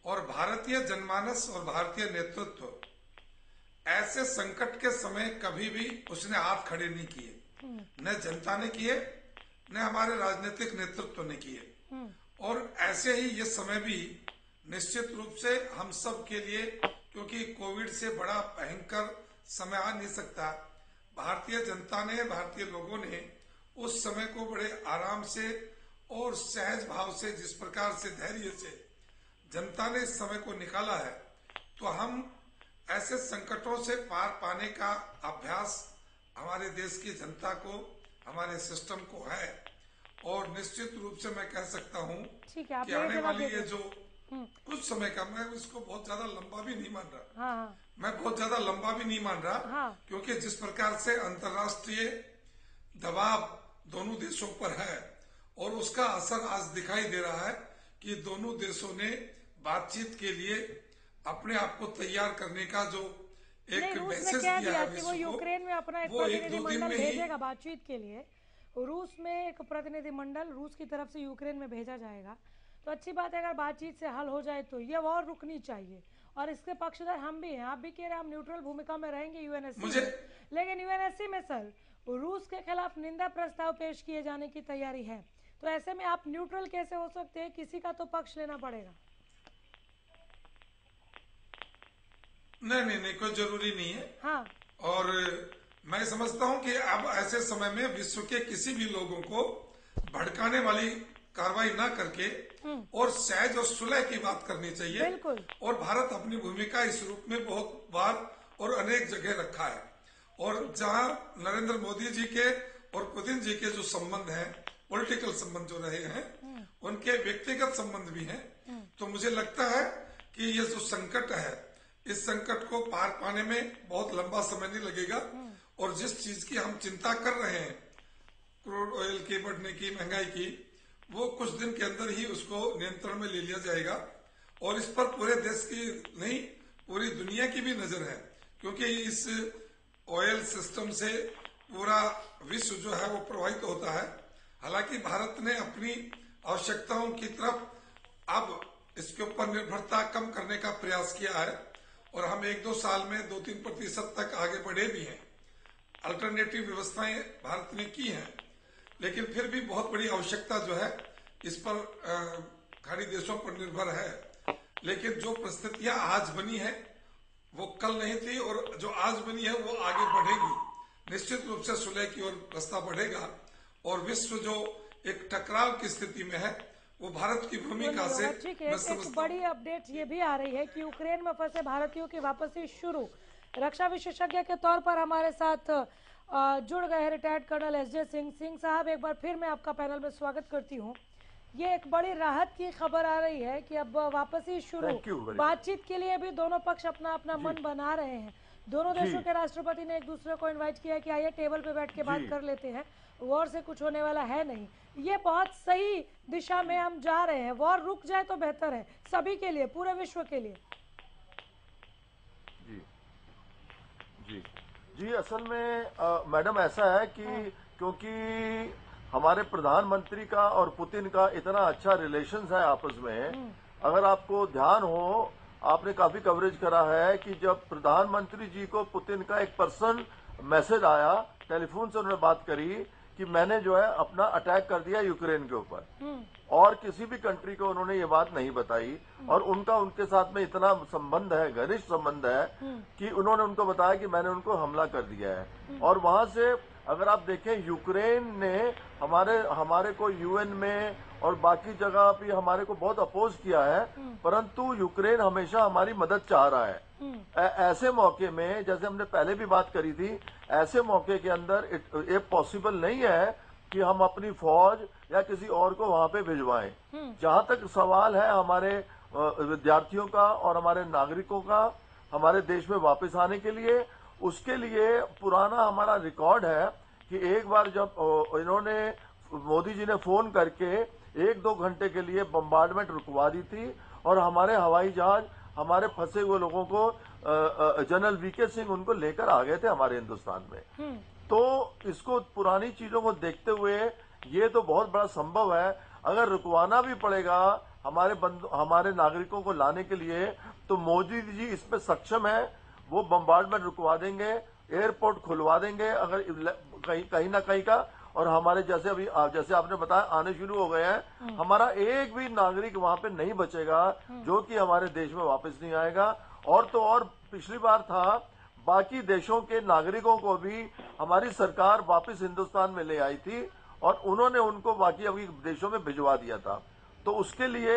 और भारतीय जनमानस और भारतीय नेतृत्व ऐसे संकट के समय कभी भी उसने हाथ खड़े नहीं किए, न जनता ने किए न हमारे राजनीतिक नेतृत्व ने किए। और ऐसे ही ये समय भी निश्चित रूप से हम सब के लिए, क्योंकि कोविड से बड़ा भयंकर समय आ नहीं सकता, भारतीय जनता ने, भारतीय लोगों ने उस समय को बड़े आराम से और सहज भाव से, जिस प्रकार से धैर्य से जनता ने इस समय को निकाला है, तो हम ऐसे संकटों से पार पाने का अभ्यास हमारे देश की जनता को, हमारे सिस्टम को है। और निश्चित रूप से मैं कह सकता हूँ कि आने वाली ये जो कुछ समय का, मैं इसको बहुत ज्यादा लंबा भी नहीं मान रहा। हाँ। मैं बहुत ज्यादा लंबा भी नहीं मान रहा। हाँ। क्योंकि जिस प्रकार से अंतर्राष्ट्रीय दबाव दोनों देशों पर है और उसका असर आज दिखाई दे रहा है कि दोनों देशों ने बातचीत के लिए अपने आप को तैयार करने का जो एक मैसेज दिया है कि वो यूक्रेन में अपना एक प्रतिनिधिमंडल भेजेगा बातचीत के लिए। रूस में एक प्रतिनिधिमंडल रूस की तरफ से यूक्रेन में भेजा जाएगा, तो अच्छी बात है। अगर बातचीत से हल हो जाए तो ये वॉर रुकनी चाहिए, और इसके पक्षधर हम भी हैं। आप भी कह रहे हैं हम न्यूट्रल भूमिका में रहेंगे यूएनएससी में, लेकिन यूएनएससी में सर रूस के खिलाफ निंदा प्रस्ताव पेश किए जाने की तैयारी है, तो ऐसे में आप न्यूट्रल कैसे हो सकते हैं? किसी का तो पक्ष लेना पड़ेगा। नहीं, कोई जरूरी नहीं है। हाँ। और मैं समझता हूं कि अब ऐसे समय में विश्व के किसी भी लोगों को भड़काने वाली कार्रवाई ना करके और सहज और सुलह की बात करनी चाहिए। बिल्कुल। और भारत अपनी भूमिका इस रूप में बहुत बार और अनेक जगह रखा है। और जहां नरेंद्र मोदी जी के और पुतिन जी के जो संबंध हैं, पॉलिटिकल संबंध जो रहे हैं, उनके व्यक्तिगत संबंध भी हैं, तो मुझे लगता है कि ये जो संकट है, इस संकट को पार पाने में बहुत लंबा समय नहीं लगेगा। और जिस चीज की हम चिंता कर रहे हैं, क्रूड ऑयल की बढ़ने की, महंगाई की, वो कुछ दिन के अंदर ही उसको नियंत्रण में ले लिया जाएगा। और इस पर पूरे देश की नहीं, पूरी दुनिया की भी नजर है, क्योंकि इस ऑयल सिस्टम से पूरा विश्व जो है वो प्रभावित होता है। हालांकि भारत ने अपनी आवश्यकताओं की तरफ अब इसके ऊपर निर्भरता कम करने का प्रयास किया है, और हम 1-2 साल में 2-3% तक आगे बढ़े भी हैं। अल्टरनेटिव व्यवस्थाएं भारत ने की हैं, लेकिन फिर भी बहुत बड़ी आवश्यकता जो है इस पर खाड़ी देशों पर निर्भर है। लेकिन जो परिस्थितियां आज बनी है वो कल नहीं थी, और जो आज बनी है वो आगे बढ़ेगी। निश्चित रूप से सुलह की ओर रास्ता बढ़ेगा, और विश्व जो एक टकराव की स्थिति में है वो भारत की भूमिका से एक बड़ी अपडेट ये भी आ रही है कि यूक्रेन में फंसे भारतीयों की वापसी शुरू। रक्षा विशेषज्ञ के तौर पर हमारे साथ जुड़ गए हैं रिटायर्ड कर्नल एसजे सिंह साहब, एक बार फिर मैं आपका पैनल में स्वागत करती हूँ। ये एक बड़ी राहत की खबर आ रही है कि अब वापसी शुरू। बातचीत के लिए भी दोनों पक्ष अपना अपना मन बना रहे हैं। दोनों देशों के राष्ट्रपति ने एक दूसरे को इनवाइट किया है कि आइए टेबल पे बैठ के बात कर लेते हैं, वॉर से कुछ होने वाला है नहीं। ये बहुत सही दिशा में हम जा रहे हैं। वॉर रुक जाए तो बेहतर है सभी के लिए, पूरे विश्व के लिए। जी असल में मैडम ऐसा है कि क्योंकि हमारे प्रधानमंत्री का और पुतिन का इतना अच्छा रिलेशंस है आपस में, अगर आपको ध्यान हो, आपने काफी कवरेज करा है कि जब प्रधानमंत्री जी को पुतिन का एक पर्सनल मैसेज आया, टेलीफोन से उन्होंने बात करी कि मैंने जो है अपना अटैक कर दिया यूक्रेन के ऊपर, और किसी भी कंट्री को उन्होंने ये बात नहीं बताई। और उनका उनके साथ में इतना संबंध है, घनिष्ठ संबंध है, कि उन्होंने उनको बताया कि मैंने उनको हमला कर दिया है। और वहां से अगर आप देखें, यूक्रेन ने हमारे को यूएन में और बाकी जगह भी हमारे को बहुत अपोज किया है, परंतु यूक्रेन हमेशा हमारी मदद चाह रहा है। ऐसे मौके में, जैसे हमने पहले भी बात करी थी, ऐसे मौके के अंदर ये पॉसिबल नहीं है कि हम अपनी फौज या किसी और को वहां पे भिजवाएं। जहां तक सवाल है हमारे विद्यार्थियों का और हमारे नागरिकों का हमारे देश में वापस आने के लिए, उसके लिए पुराना हमारा रिकॉर्ड है कि एक बार जब इन्होंने मोदी जी ने फोन करके 1-2 घंटे के लिए बम्बार्डमेंट रुकवा दी थी और हमारे हवाई जहाज हमारे फंसे हुए लोगों को जनरल वीके सिंह उनको लेकर आ गए थे हमारे हिंदुस्तान में। तो इसको पुरानी चीजों को देखते हुए ये तो बहुत बड़ा संभव है, अगर रुकवाना भी पड़ेगा हमारे नागरिकों को लाने के लिए तो मोदी जी इस पे सक्षम है। वो बम्बार्डमेंट रुकवा देंगे, एयरपोर्ट खुलवा देंगे अगर कहीं ना कहीं का, और हमारे जैसे आपने बताया आने शुरू हो गए हैं, हमारा एक भी नागरिक वहां पे नहीं बचेगा जो कि हमारे देश में वापस नहीं आएगा। और तो और पिछली बार था बाकी देशों के नागरिकों को भी हमारी सरकार वापस हिंदुस्तान में ले आई थी और उन्होंने उनको बाकी अभी देशों में भिजवा दिया था। तो उसके लिए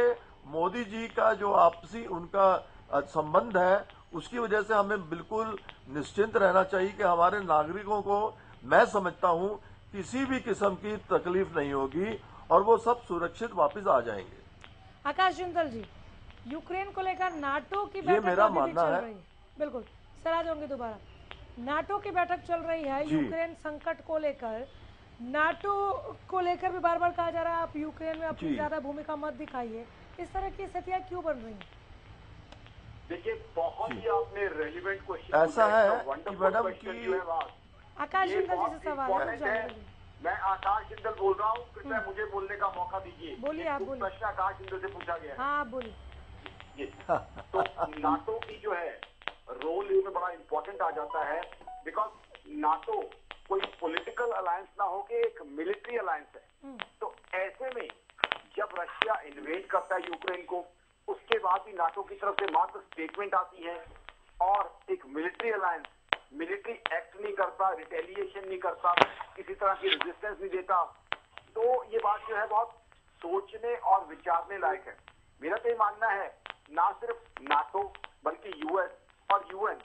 मोदी जी का जो आपसी उनका संबंध है, उसकी वजह से हमें बिल्कुल निश्चिंत रहना चाहिए कि हमारे नागरिकों को, मैं समझता हूं, किसी भी किस्म की तकलीफ नहीं होगी और वो सब सुरक्षित वापस आ जाएंगे। आकाश जिंदल जी, यूक्रेन को लेकर नाटो की ये बैठक मेरा अभी भी मानना चल है। रही है। बिल्कुल सर, आ जाऊंगी दोबारा। नाटो की बैठक चल रही है यूक्रेन संकट को लेकर। नाटो को लेकर भी बार बार कहा जा रहा है आप यूक्रेन में अपनी ज्यादा भूमिका मत दिखाइए। इस तरह की स्थितियां क्यों बन रही हैं? देखिए, बहुत ही आपने रेलिवेंट क्वेश्चन ऐसा है कि मैडम की आकाश जिंदल जी से सवाल है। मैं आकाश जिंदल बोल रहा हूँ, कृपया मुझे बोलने का मौका दीजिए। बोलिए, आप बोलिए। प्रश्न आकाश जिंदल से पूछा गया है। हाँ, आप बोलिए। तो नाटो की जो है रोल इसमें बड़ा इंपॉर्टेंट आ जाता है, बिकॉज नाटो कोई पॉलिटिकल अलायंस ना हो के एक मिलिट्री अलायंस है। तो ऐसे में जब रशिया इन्वेड करता है यूक्रेन को, उसके बाद भी नाटो की तरफ से मात्र स्टेटमेंट आती है और एक मिलिट्री अलायंस मिलिट्री एक्ट नहीं करता, रिटेलिएशन नहीं करता, किसी तरह की रेजिस्टेंस नहीं देता। तो ये बात जो है बहुत सोचने और विचारने लायक है। मेरा तो ये मानना है ना सिर्फ नाटो बल्कि यूएस और यूएन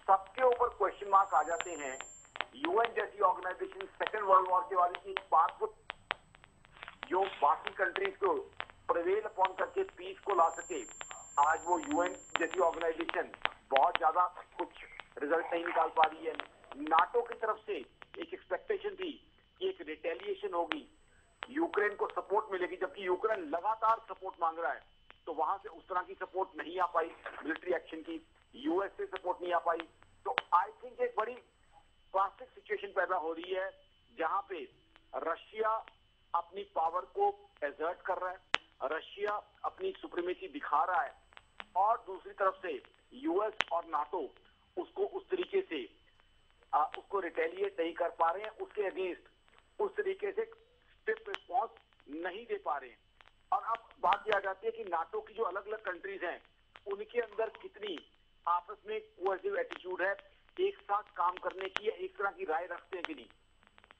सबके ऊपर क्वेश्चन मार्क आ जाते हैं। यूएन जैसी ऑर्गेनाइजेशन सेकेंड वर्ल्ड वॉर के बाद की बात जो बाकी कंट्रीज को प्रिवेल अपॉन करके पीस को ला सके, आज वो यूएन जैसी ऑर्गेनाइजेशन बहुत ज्यादा कुछ रिजल्ट नहीं निकाल पा रही है। नाटो की तरफ से एक एक्सपेक्टेशन थी कि एक रिटेलिएशन होगी, यूक्रेन को सपोर्ट मिलेगी, जबकि यूक्रेन लगातार सपोर्ट मांग रहा है। तो वहां से उस तरह की सपोर्ट नहीं आ पाई मिलिट्री एक्शन की, यूएस से सपोर्ट नहीं आ पाई। तो आई थिंक एक बड़ी क्लासिक सिचुएशन पैदा हो रही है जहां पे रशिया अपनी पावर को एजर्ट कर रहा है, रशिया अपनी सुप्रीमेसी दिखा रहा है, और दूसरी तरफ से यूएस और नाटो उसको उस तरीके से उसको रिटेलिएट नहीं कर पा रहे हैं, उसके अगेंस्ट उस तरीके से स्टिफ रिस्पॉन्स नहीं दे पा रहे हैं। और अब बात यह आ जाती है कि नाटो की जो अलग अलग कंट्रीज हैं उनके अंदर कितनी आपस में कोहेसिव एटीट्यूड है, एक साथ काम करने की या एक तरह की राय रखते हैं कि नहीं।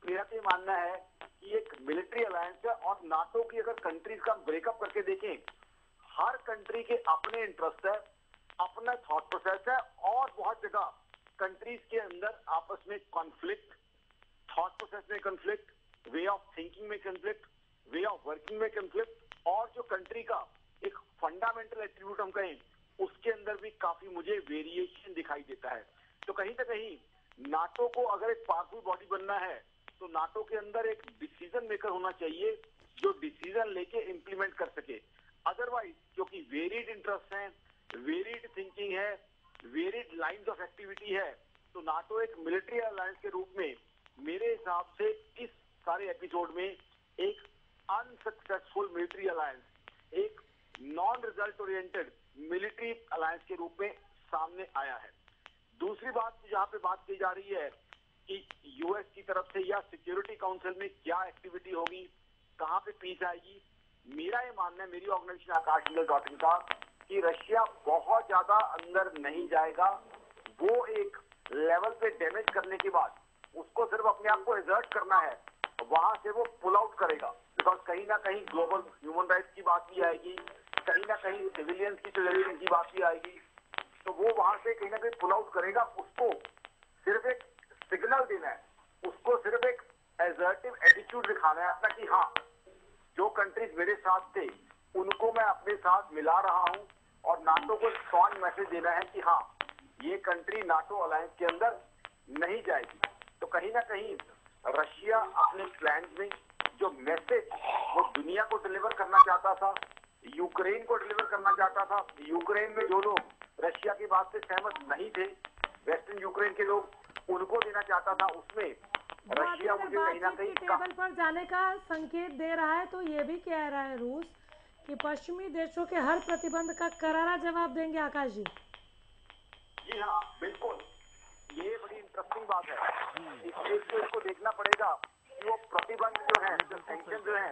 मेरा तो ये मानना है कि एक मिलिट्री अलायंस है और नाटो की अगर कंट्रीज का ब्रेकअप करके देखें, हर कंट्री के अपने इंटरेस्ट है, अपना थॉट प्रोसेस है, और बहुत जगह कंट्रीज के अंदर आपस में कॉन्फ्लिक्ट, थॉट प्रोसेस में कॉन्फ्लिक्ट, वे ऑफ थिंकिंग में कॉन्फ्लिक्ट, वे ऑफ वर्किंग में कॉन्फ्लिक्ट, और जो कंट्री का एक फंडामेंटल एट्रीब्यूट हम कहें उसके अंदर भी काफी मुझे वेरिएशन दिखाई देता है। तो कहीं ना कहीं नाटो को अगर एक पावरफुल बॉडी बनना है तो नाटो के अंदर एक डिसीजन मेकर होना चाहिए जो डिसीजन लेके इंप्लीमेंट कर सके। अदरवाइज क्योंकि वेरिड इंटरेस्ट हैं, वेरिड थिंकिंग है, वेरिड लाइंस ऑफ एक्टिविटी है, तो नाटो एक मिलिट्री अलायंस के रूप में मेरे हिसाब से इस सारे एपिसोड में एक अनसक्सेसफुल मिलिट्री अलायंस, एक non result oriented military alliance के रूप में सामने आया है। दूसरी बात जहां पे बात की जा रही है कि यूएस की तरफ से या सिक्योरिटी काउंसिल में क्या एक्टिविटी होगी, कहां पे पीस आएगी, मेरा ये मानना है, मेरी ऑर्गेनाइजेशन आकाशजिंदल.in का, कि रशिया बहुत ज्यादा अंदर नहीं जाएगा। वो एक लेवल पे डैमेज करने के बाद उसको सिर्फ अपने आप को एजर्ट करना है, वहां से वो पुल आउट करेगा। बिकॉज कहीं ना कहीं ग्लोबल ह्यूमन राइट्स की बात भी आएगी, कहीं ना कहीं सिविलियंस की टॉलरेंस की बात भी आएगी, तो वो वहां से कहीं ना कहीं पुल आउट करेगा। उसको सिर्फ एक सिग्नल देना है, उसको सिर्फ एक एजर्टिव एटीट्यूड दिखाना है अपना कि हाँ, जो कंट्रीज मेरे साथ थे उनको मैं अपने साथ मिला रहा हूं, और नाटो को स्ट्रॉन्ग मैसेज देना है कि हाँ, ये कंट्री नाटो अलायंस के अंदर नहीं जाएगी। तो कहीं ना कहीं रशिया अपने प्लान में जो मैसेज वो दुनिया को डिलीवर करना चाहता था, यूक्रेन को डिलीवर करना चाहता था, यूक्रेन में जो लोग रशिया की बात से सहमत नहीं थे, वेस्टर्न यूक्रेन के लोग, उनको देना चाहता था, उसमें रशिया मुझे कहीं ना कहीं टेबल पर जाने का संकेत दे रहा है। तो ये भी कह रहा है रूस कि पश्चिमी देशों के हर प्रतिबंध का करारा जवाब देंगे। आकाश जी। जी हाँ, बिल्कुल, ये बड़ी इंटरेस्टिंग बात है। इस चीज को इसको देखना पड़ेगा कि वो प्रतिबंध जो है, जो सैंक्शन जो है,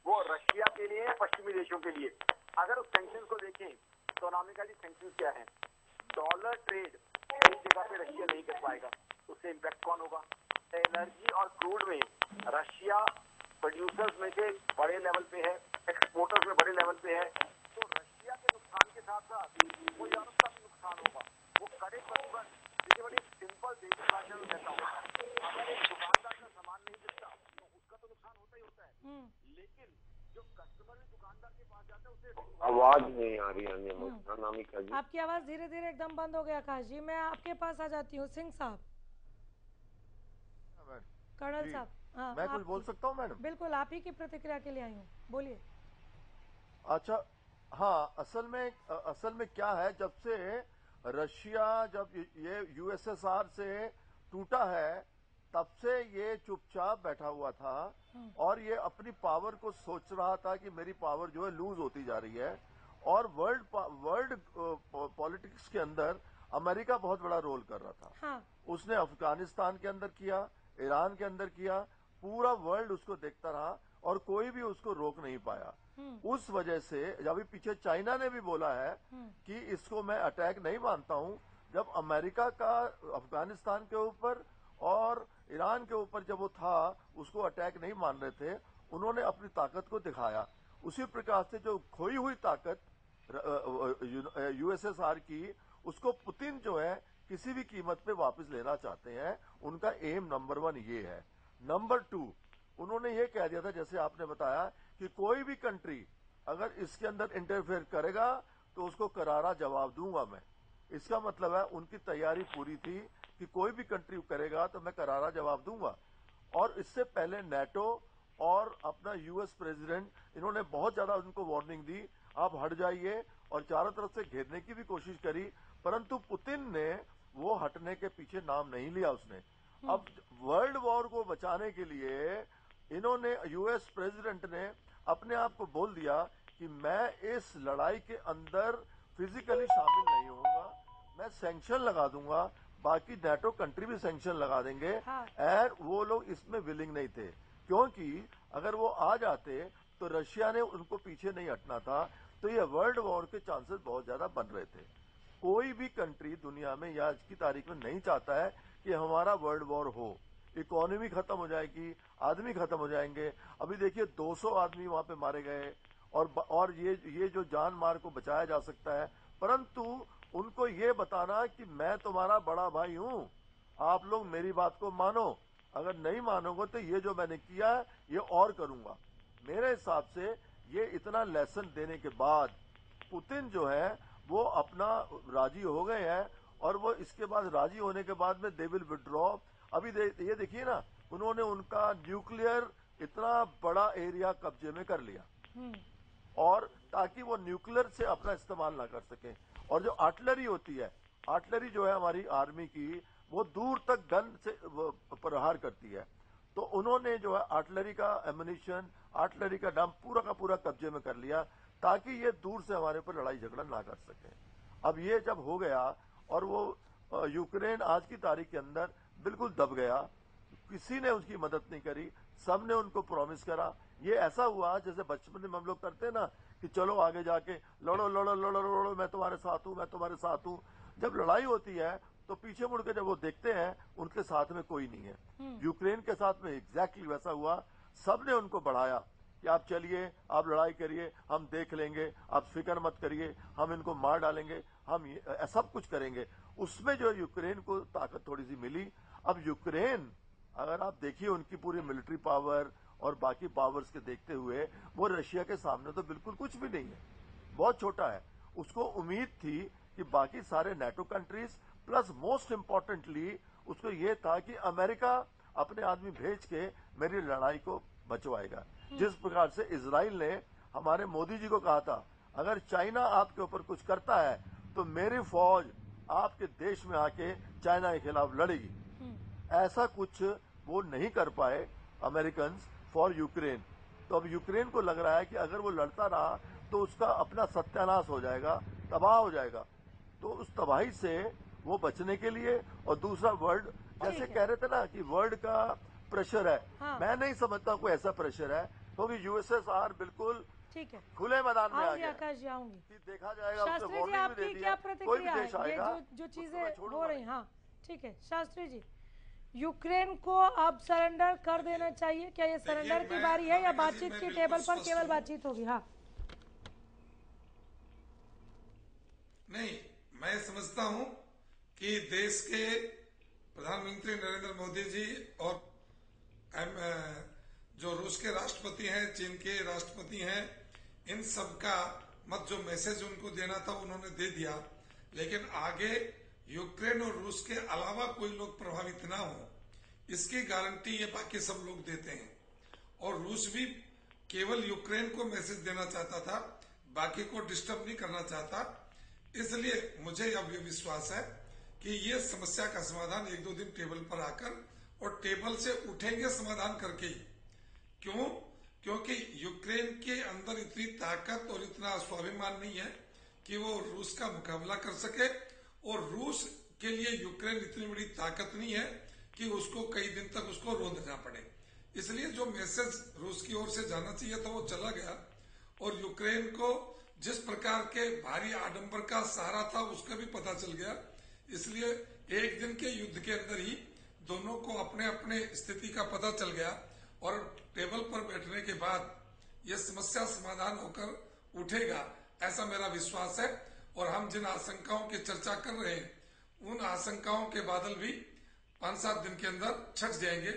वो रशिया के लिए, पश्चिमी देशों के लिए। अगर उस सैंक्शन को देखें, इकोनॉमिकली सैंक्शन क्या है? डॉलर ट्रेड कई जगह पे रशिया नहीं कर पाएगा, उससे इम्पैक्ट कौन होगा? एनर्जी और क्रूड में रशिया प्रोड्यूसर्स में से बड़े लेवल पे है, एक्सपोर्टर्स में बड़े लेवल पे है। तो रशिया के नुकसान के साथ साथ वो यूरोप का भी नुकसान होगा। वो कड़े प्रतिबंध, देखिए बड़ी सिंपल बेसिक भाषा में कहता हूँ, अगर एक दुकानदार का सामान नहीं बिकता तो उसका तो नुकसान होता ही होता है, लेकिन जो कस्टमर भी दुकानदार के पास जाता है उसे आवाज नहीं आ रही है अनामिका जी। आपकी आवाज धीरे धीरे एकदम बंद हो गया। आकाश जी, मैं आपके पास आ जाती हूँ। सिंह साहब, कर्नल साहब, हाँ, मैं कुछ बोल सकता हूँ मैडम? बिल्कुल, आप ही की प्रतिक्रिया के लिए आई हूँ, बोलिए। अच्छा, हाँ, असल में क्या है, जब से रशिया जब ये यूएसएसआर से टूटा है, तब से ये चुपचाप बैठा हुआ था और ये अपनी पावर को सोच रहा था कि मेरी पावर जो है लूज होती जा रही है। और वर्ल्ड पॉलिटिक्स के अंदर अमेरिका बहुत बड़ा रोल कर रहा था। हाँ। उसने अफगानिस्तान के अंदर किया, ईरान के अंदर किया, पूरा वर्ल्ड उसको देखता रहा और कोई भी उसको रोक नहीं पाया। उस वजह से अभी पीछे चाइना ने भी बोला है कि इसको मैं अटैक नहीं मानता हूं। जब अमेरिका का अफगानिस्तान के ऊपर और ईरान के ऊपर जब वो था, उसको अटैक नहीं मान रहे थे, उन्होंने अपनी ताकत को दिखाया। उसी प्रकार से जो खोई हुई ताकत यूएसएसआर की, उसको पुतिन जो है किसी भी कीमत पे वापस लेना चाहते हैं। उनका एम नंबर 1 ये है। नंबर 2, उन्होंने ये कह दिया था, जैसे आपने बताया, कि कोई भी कंट्री अगर इसके अंदर इंटरफेयर करेगा तो उसको करारा जवाब दूंगा मैं। इसका मतलब है उनकी तैयारी पूरी थी कि कोई भी कंट्री करेगा तो मैं करारा जवाब दूंगा। और इससे पहले नेटो और अपना यूएस प्रेसिडेंट, इन्होंने बहुत ज्यादा उनको वार्निंग दी, आप हट जाइए, और चारों तरफ से घेरने की भी कोशिश करी, परंतु पुतिन ने वो हटने के पीछे नाम नहीं लिया उसने। अब वर्ल्ड वॉर को बचाने के लिए इन्होंने, यूएस प्रेसिडेंट ने अपने आप को बोल दिया कि मैं इस लड़ाई के अंदर फिजिकली शामिल नहीं होऊंगा, मैं सैंक्शन लगा दूंगा, बाकी नेटो कंट्री भी सैंक्शन लगा देंगे। और वो लोग इसमें विलिंग नहीं थे, क्योंकि अगर वो आ जाते तो रशिया ने उनको पीछे नहीं हटना था, तो ये वर्ल्ड वॉर के चांसेस बहुत ज्यादा बन रहे थे। कोई भी कंट्री दुनिया में या आज की तारीख में नहीं चाहता है कि हमारा वर्ल्ड वॉर हो। इकोनॉमी खत्म हो जाएगी, आदमी खत्म हो जाएंगे। अभी देखिए 200 आदमी वहां पे मारे गए, और ये जो जान मार को बचाया जा सकता है, परंतु उनको ये बताना कि मैं तुम्हारा बड़ा भाई हूं, आप लोग मेरी बात को मानो, अगर नहीं मानोगे तो ये जो मैंने किया है ये और करूंगा। मेरे हिसाब से ये इतना लेसन देने के बाद पुतिन जो है वो अपना राजी हो गए हैं, और वो इसके बाद राजी होने के बाद में दे विल विड्रॉ। अभी ये देखिए ना, उन्होंने उनका न्यूक्लियर इतना बड़ा एरिया कब्जे में कर लिया, और ताकि वो न्यूक्लियर से अपना इस्तेमाल ना कर सके। और जो आर्टिलरी होती है, आर्टिलरी जो है हमारी आर्मी की, वो दूर तक गन से प्रहार करती है। तो उन्होंने जो है आर्टिलरी का एम्युनिशन, आर्टिलरी का डंप पूरा का पूरा कब्जे में कर लिया, ताकि ये दूर से हमारे ऊपर लड़ाई झगड़ा ना कर सके। अब ये जब हो गया, और वो यूक्रेन आज की तारीख के अंदर बिल्कुल दब गया, किसी ने उसकी मदद नहीं करी, सबने उनको प्रॉमिस करा। ये ऐसा हुआ जैसे बचपन में हम लोग करते ना कि चलो आगे जाके लड़ो लड़ो लड़ो लड़ो, मैं तुम्हारे साथ हूं, मैं तुम्हारे साथ हूं। जब लड़ाई होती है तो पीछे मुड़ के जब वो देखते हैं, उनके साथ में कोई नहीं है। यूक्रेन के साथ में एग्जैक्टली वैसा हुआ। सबने उनको बढ़ाया कि आप चलिए, आप लड़ाई करिए, हम देख लेंगे, आप फिक्र मत करिए, हम इनको मार डालेंगे, हम सब कुछ करेंगे। उसमें जो यूक्रेन को ताकत थोड़ी सी मिली। अब यूक्रेन अगर आप देखिए उनकी पूरी मिलिट्री पावर और बाकी पावर्स के देखते हुए वो रशिया के सामने तो बिल्कुल कुछ भी नहीं है, बहुत छोटा है। उसको उम्मीद थी कि बाकी सारे NATO countries plus most importantly उसको ये था कि अमेरिका अपने आदमी भेज के मेरी लड़ाई को बचवाएगा। जिस प्रकार से इजराइल ने हमारे मोदी जी को कहा था, अगर चाइना आपके ऊपर कुछ करता है तो मेरी फौज आपके देश में आके चाइना के खिलाफ लड़ेगी, ऐसा कुछ वो नहीं कर पाए अमेरिकन फॉर यूक्रेन। तो अब यूक्रेन को लग रहा है कि अगर वो लड़ता रहा तो उसका अपना सत्यानाश हो जाएगा, तबाह हो जाएगा। तो उस तबाही से वो बचने के लिए, और दूसरा वर्ल्ड जैसे कह रहे थे ना कि वर्ल्ड का प्रेशर है, हाँ। मैं नहीं समझता कोई ऐसा प्रेशर है, क्योंकि यूएसएसआर बिल्कुल ठीक है, खुले मैदान में आ गया। आकाश जी आऊंगी। देखा जाएगा, शास्त्री जी आपकी क्या प्रतिक्रिया है ये जो चीजें हो रही? हाँ ठीक है शास्त्री जी, यूक्रेन को अब सरेंडर कर देना चाहिए क्या? ये सरेंडर की बारी है या बातचीत की टेबल पर केवल बातचीत होगी? हाँ नहीं, मैं समझता हूं कि देश के प्रधानमंत्री नरेंद्र मोदी जी और जो रूस के राष्ट्रपति हैं, चीन के राष्ट्रपति हैं, इन सब का मत जो मैसेज उनको देना था उन्होंने दे दिया। लेकिन आगे यूक्रेन और रूस के अलावा कोई लोग प्रभावित ना हो, इसकी गारंटी ये बाकी सब लोग देते हैं। और रूस भी केवल यूक्रेन को मैसेज देना चाहता था, बाकी को डिस्टर्ब नहीं करना चाहता। इसलिए मुझे अब ये विश्वास है कि ये समस्या का समाधान एक दो दिन टेबल पर आकर और टेबल से उठेंगे समाधान करके ही। क्यों? क्योंकि यूक्रेन के अंदर इतनी ताकत और इतना स्वाभिमान नहीं है कि वो रूस का मुकाबला कर सके, और रूस के लिए यूक्रेन इतनी बड़ी ताकत नहीं है कि उसको कई दिन तक उसको रोंदना पड़े। इसलिए जो मैसेज रूस की ओर से जाना चाहिए था वो चला गया, और यूक्रेन को जिस प्रकार के भारी आडंबर का सहारा था उसका भी पता चल गया। इसलिए एक दिन के युद्ध के अंदर ही दोनों को अपने अपने स्थिति का पता चल गया, और टेबल पर बैठने के बाद यह समस्या समाधान होकर उठेगा, ऐसा मेरा विश्वास है। और हम जिन आशंकाओं की चर्चा कर रहे हैं, उन आशंकाओं के बादल भी 5-7 दिन के अंदर छट जाएंगे,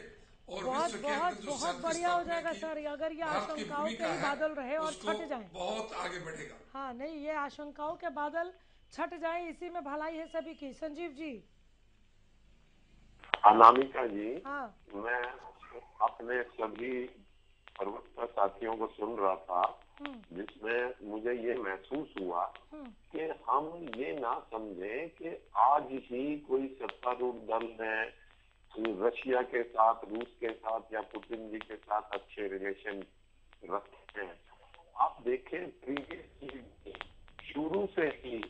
और विश्व के अंदर जो बहुत बढ़िया हो जाएगा सर अगर ये आशंकाओं के बादल रहे और छट जाए, बहुत आगे बढ़ेगा। हाँ नहीं, ये आशंकाओं के बादल छट जाए, इसी में भलाई है सभी की। संजीव जी। अनामिका जी, हाँ। मैं अपने सभी प्रवक्ता साथियों को सुन रहा था, जिसमें मुझे ये महसूस हुआ कि हम ये ना समझे कि आज ही कोई सत्तारूढ़ दल ने रशिया के साथ, रूस के साथ या पुतिन जी के साथ अच्छे रिलेशन रखते हैं। आप देखें प्रीवियसली शुरू से ही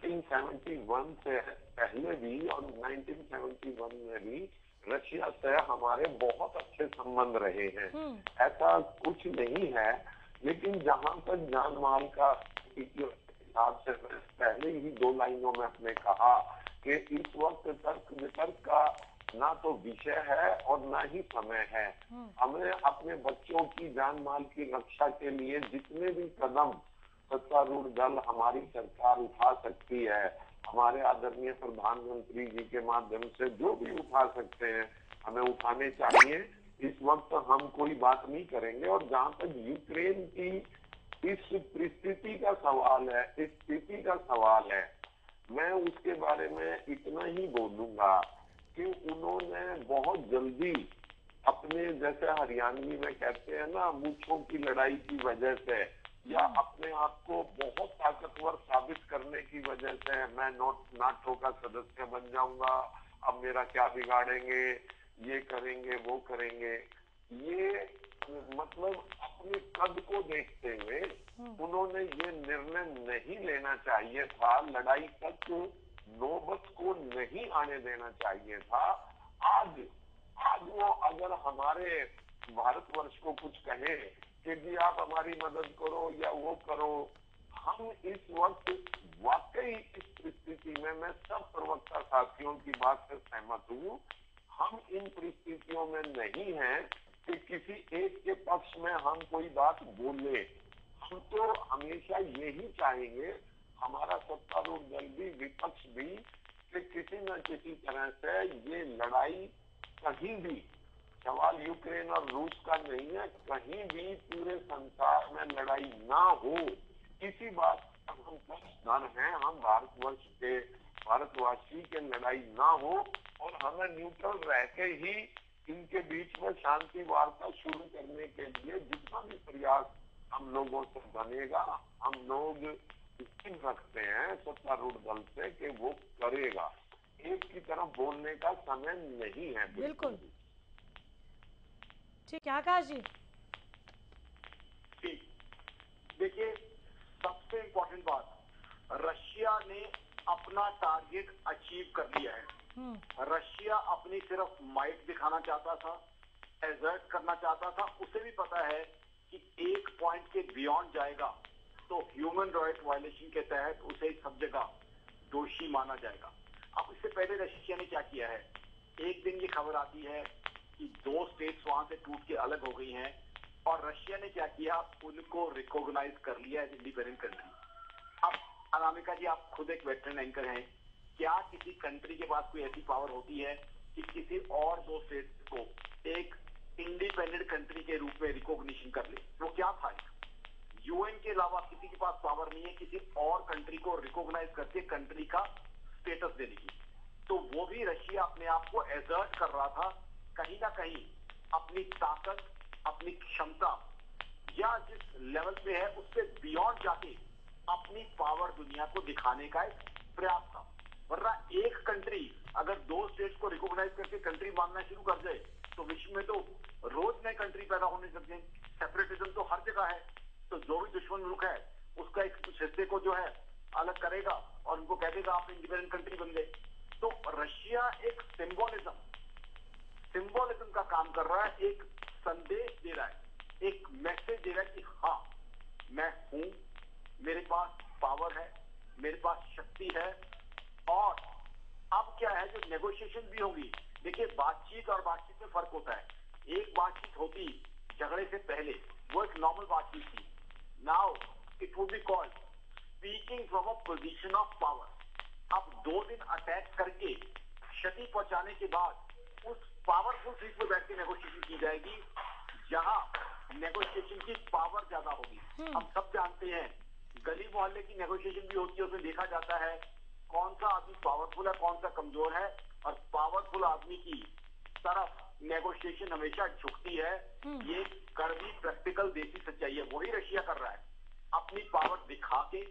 1971 से पहले भी और 1971 में भी रशिया से हमारे बहुत अच्छे संबंध रहे हैं, ऐसा कुछ नहीं है। लेकिन जहां तक जान माल का हिसाब से पहले ही 2 लाइनों में अपने कहा कि इस वक्त तर्क वितर्क का ना तो विषय है और ना ही समय है। हमें अपने बच्चों की जान माल की रक्षा के लिए जितने भी कदम सत्तारूढ़ दल, हमारी सरकार उठा सकती है, हमारे आदरणीय प्रधानमंत्री जी के माध्यम से जो भी उठा सकते हैं, हमें उठाने चाहिए। इस वक्त हम कोई बात नहीं करेंगे। और जहां तक यूक्रेन की इस परिस्थिति का सवाल है, इस स्थिति का सवाल है, मैं उसके बारे में इतना ही बोलूंगा कि उन्होंने बहुत जल्दी अपने, जैसे हरियाणवी में कहते हैं ना, मूंछों की लड़ाई की वजह से या अपने आप को बहुत ताकतवर साबित करने की वजह से मैं नाटो का सदस्य बन जाऊंगा, अब मेरा क्या बिगाड़ेंगे, ये करेंगे वो करेंगे, ये मतलब अपने कद को देखते हुए उन्होंने ये निर्णय नहीं लेना चाहिए था, लड़ाई तक नौबत को नहीं आने देना चाहिए था। आज वो अगर हमारे भारतवर्ष को कुछ कहे कि जी आप हमारी मदद करो या वो करो, हम इस वक्त वाकई इस परिस्थिति में, मैं सब प्रवक्ता साथियों की बात से सहमत हूँ, हम इन परिस्थितियों में नहीं हैं कि किसी एक के पक्ष में हम कोई बात बोले। हम तो हमेशा यही चाहेंगे, हमारा सत्तारूढ़ दल भी, विपक्ष भी, कि किसी न किसी तरह से ये लड़ाई कहीं भी, सवाल यूक्रेन और रूस का नहीं है, कहीं भी पूरे संसार में लड़ाई ना हो, किसी बात का हम डर है, हम भारतवर्ष के भारतवासी के लड़ाई ना हो, और हमें न्यूट्रल रह के ही इनके बीच में शांति वार्ता शुरू करने के लिए जितना भी प्रयास हम लोगों से बनेगा, हम लोग यकीन रखते हैं सत्तारूढ़ दल से कि वो करेगा। एक की तरफ बोलने का समय नहीं है। बिल्कुल ठीक है। आकाश जी, ठीक, देखिए सबसे इम्पोर्टेंट बात, रशिया ने अपना टारगेट अचीव कर लिया है। रशिया अपनी सिर्फ माइट दिखाना चाहता था, एजर्ट करना चाहता था। उसे भी पता है कि एक पॉइंट के बियॉन्ड जाएगा तो ह्यूमन राइट वायलेशन के तहत उसे सब जगह दोषी माना जाएगा। अब इससे पहले रशिया ने क्या किया है, एक दिन ये खबर आती है कि 2 स्टेट्स वहां से टूट के अलग हो गई हैं, और रशिया ने क्या किया, उनको रिकॉग्नाइज कर लिया एज इंडिपेंडेंट कंट्री। अब अनामिका जी, आप खुद एक वेटरन एंकर हैं, क्या किसी कंट्री के पास कोई ऐसी पावर होती है कि किसी और 2 स्टेट्स को एक इंडिपेंडेंट कंट्री के रूप में रिकॉग्निशन कर ले? वो क्या था? यूएन के अलावा किसी के पास पावर नहीं है किसी और कंट्री को रिकॉग्नाइज करके कंट्री का स्टेटस देने की। तो वो भी रशिया अपने आप को एजर्ट कर रहा था, कहीं ना कहीं अपनी ताकत, अपनी क्षमता या जिस लेवल पे है उससे बियॉन्ड जाके अपनी पावर दुनिया को दिखाने का एक प्रयास था। वरना एक कंट्री अगर 2 स्टेट्स को रिकॉग्नाइज करके कंट्री मानना शुरू कर जाए तो विश्व में तो रोज नए कंट्री पैदा होने लग जाए। सेपरेटिज्म तो हर जगह है, तो जो भी दुश्मन मुल्क है उसका एक कुछ हिस्से को जो है अलग करेगा और उनको कह देगा आप इंडिपेंडेंट कंट्री बन गए। तो रशिया एक सिंबोलिज्म का काम कर रहा है, एक संदेश दे रहा है, एक मैसेज दे रहा है कि हाँ मैं हूं, मेरे पास पावर है, मेरे पास शक्ति है। और अब क्या है, जो नेगोशिएशन भी होगी, देखिए बातचीत और बातचीत में फर्क होता है। एक बातचीत होती झगड़े से पहले, वो एक नॉर्मल बातचीत थी। Now it would be called speaking from a position of power. अब 2 दिन अटैक करके क्षति पहुंचाने के बाद उस पावरफुल सीट पर बैठ के नेगोशिएशन की जाएगी जहां नेगोशिएशन की पावर ज्यादा होगी। हम सब जानते हैं गली मोहल्ले की नेगोशिएशन भी होती है, उसमें देखा जाता है कौन सा आदमी पावरफुल है, कौन सा कमजोर है, और पावरफुल आदमी की तरफ नेगोशिएशन हमेशा झुकती है। ये कड़वी प्रैक्टिकल देसी सच्चाई है। वही रशिया कर रहा है, अपनी पावर दिखा के,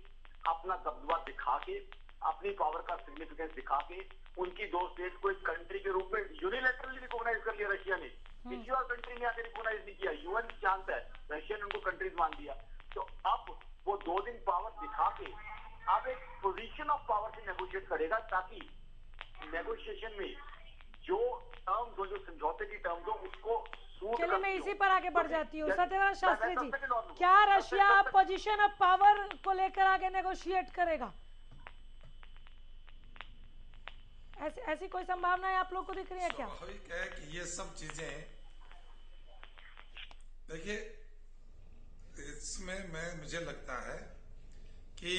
अपना दबदबा दिखा के, अपनी पावर का सिग्निफिकेंस दिखा के उनकी 2 स्टेट को एक कंट्री के रूप में यूनिलैटरली रिकॉग्नाइज कर लिया रशिया ने। किसी और कंट्री ने आके रिकॉग्नाइज नहीं किया, यूएन जानता है, रशिया ने उनको कंट्रीज मान दिया। तो अब वो 2 दिन पावर दिखा के अब एक पोजीशन ऑफ पावर से नेगोशिएट करेगा, ताकि नेगोशिएशन में जो टर्म्स हो, जो समझौते की टर्म्स हो, उसको सूट। चलिए मैं इसी पर आगे बढ़ जाती हूँ। सत्यनारायण शास्त्री जी, क्या रशिया पोजीशन ऑफ पावर को लेकर आगे नेगोशिएट करेगा? ऐसी कोई संभावनाएं आप लोग को दिख रही है क्या? स्वाभाविक है कि ये सब चीजें, देखिए इसमें मुझे लगता है कि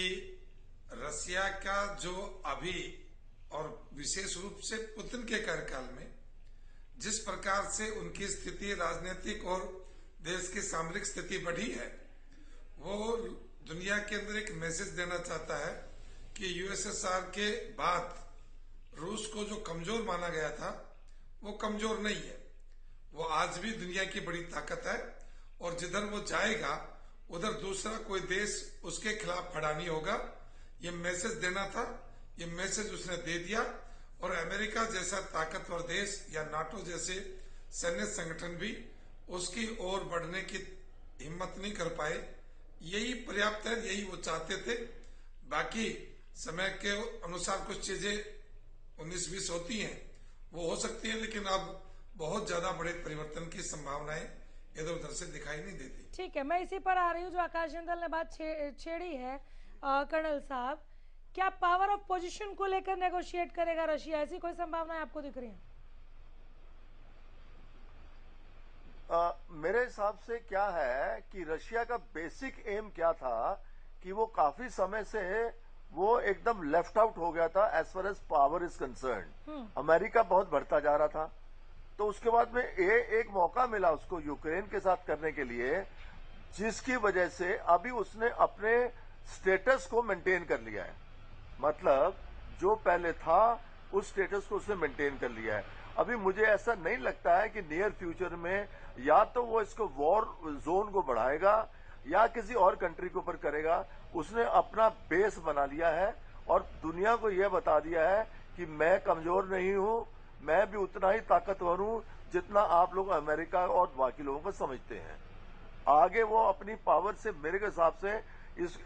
रशिया का जो अभी और विशेष रूप से पुतिन के कार्यकाल में जिस प्रकार से उनकी स्थिति राजनीतिक और देश की सामरिक स्थिति बढ़ी है, वो दुनिया के अंदर एक मैसेज देना चाहता है कि यूएसएसआर के बाद रूस को जो कमजोर माना गया था वो कमजोर नहीं है, वो आज भी दुनिया की बड़ी ताकत है, और जिधर वो जाएगा उधर दूसरा कोई देश उसके खिलाफ खड़ा नहीं होगा। ये मैसेज देना था, ये मैसेज उसने दे दिया, और अमेरिका जैसा ताकतवर देश या नाटो जैसे सैन्य संगठन भी उसकी ओर बढ़ने की हिम्मत नहीं कर पाए। यही पर्याप्त है, यही वो चाहते थे। बाकी समय के अनुसार कुछ चीजें 19-20 होती हैं, वो हो सकती है, लेकिन अब बहुत ज्यादा बड़े परिवर्तन की संभावनाएं इधर उधर से दिखाई नहीं देती। ठीक है, मैं इसी पर आ रही हूँ जो आकाश जिंदल ने बात छेड़ी है। कर्नल साहब, क्या पावर ऑफ पोजीशन को लेकर नेगोशिएट करेगा रशिया? ऐसी कोई संभावनाएं आपको दिख रही हैं? मेरे हिसाब से क्या है कि रशिया का बेसिक एम क्या था कि वो काफी समय से वो एकदम लेफ्ट आउट हो गया था as far as power is concern. America बहुत बढ़ता जा रहा था, तो उसके बाद में ये एक मौका मिला उसको यूक्रेन के साथ करने के लिए, जिसकी वजह से अभी उसने अपने स्टेटस को मेंटेन कर लिया है। मतलब जो पहले था उस स्टेटस को उसने मेंटेन कर लिया है। अभी मुझे ऐसा नहीं लगता है कि नियर फ्यूचर में या तो वो इसको वॉर जोन को बढ़ाएगा या किसी और कंट्री के ऊपर करेगा। उसने अपना बेस बना लिया है और दुनिया को यह बता दिया है कि मैं कमजोर नहीं हूं, मैं भी उतना ही ताकतवर हूं जितना आप लोग अमेरिका और बाकी लोगों को समझते हैं। आगे वो अपनी पावर से मेरे हिसाब से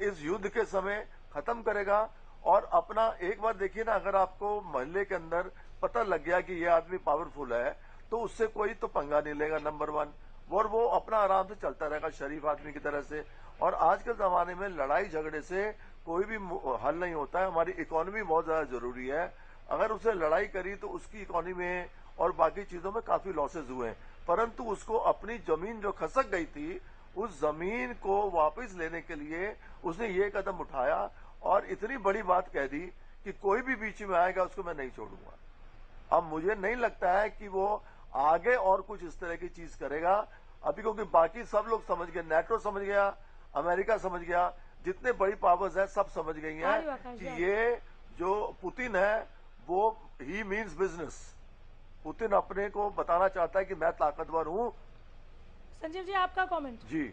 इस युद्ध के समय खत्म करेगा। और अपना एक बार देखिए ना, अगर आपको मोहल्ले के अंदर पता लग गया कि ये आदमी पावरफुल है तो उससे कोई तो पंगा नहीं लेगा, नंबर 1। और वो अपना आराम से चलता रहेगा शरीफ आदमी की तरह से। और आज के जमाने में लड़ाई झगड़े से कोई भी हल नहीं होता है। हमारी इकोनॉमी बहुत ज्यादा जरूरी है। अगर उसने लड़ाई करी तो उसकी इकोनॉमी में और बाकी चीजों में काफी लॉसेज हुए, परंतु उसको अपनी जमीन जो खसक गई थी उस जमीन को वापस लेने के लिए उसने ये कदम उठाया और इतनी बड़ी बात कह दी कि कोई भी बीच में आएगा उसको मैं नहीं छोड़ूंगा। अब मुझे नहीं लगता है कि वो आगे और कुछ इस तरह की चीज करेगा अभी, क्योंकि बाकी सब लोग समझ गए, नेटो समझ गया, अमेरिका समझ गया, जितने बड़ी पावर्स है सब समझ गई हैं कि ये जो पुतिन है वो ही मीन्स बिजनेस। पुतिन अपने को बताना चाहता है कि मैं ताकतवर हूं। संजीव जी, आपका कमेंट। जी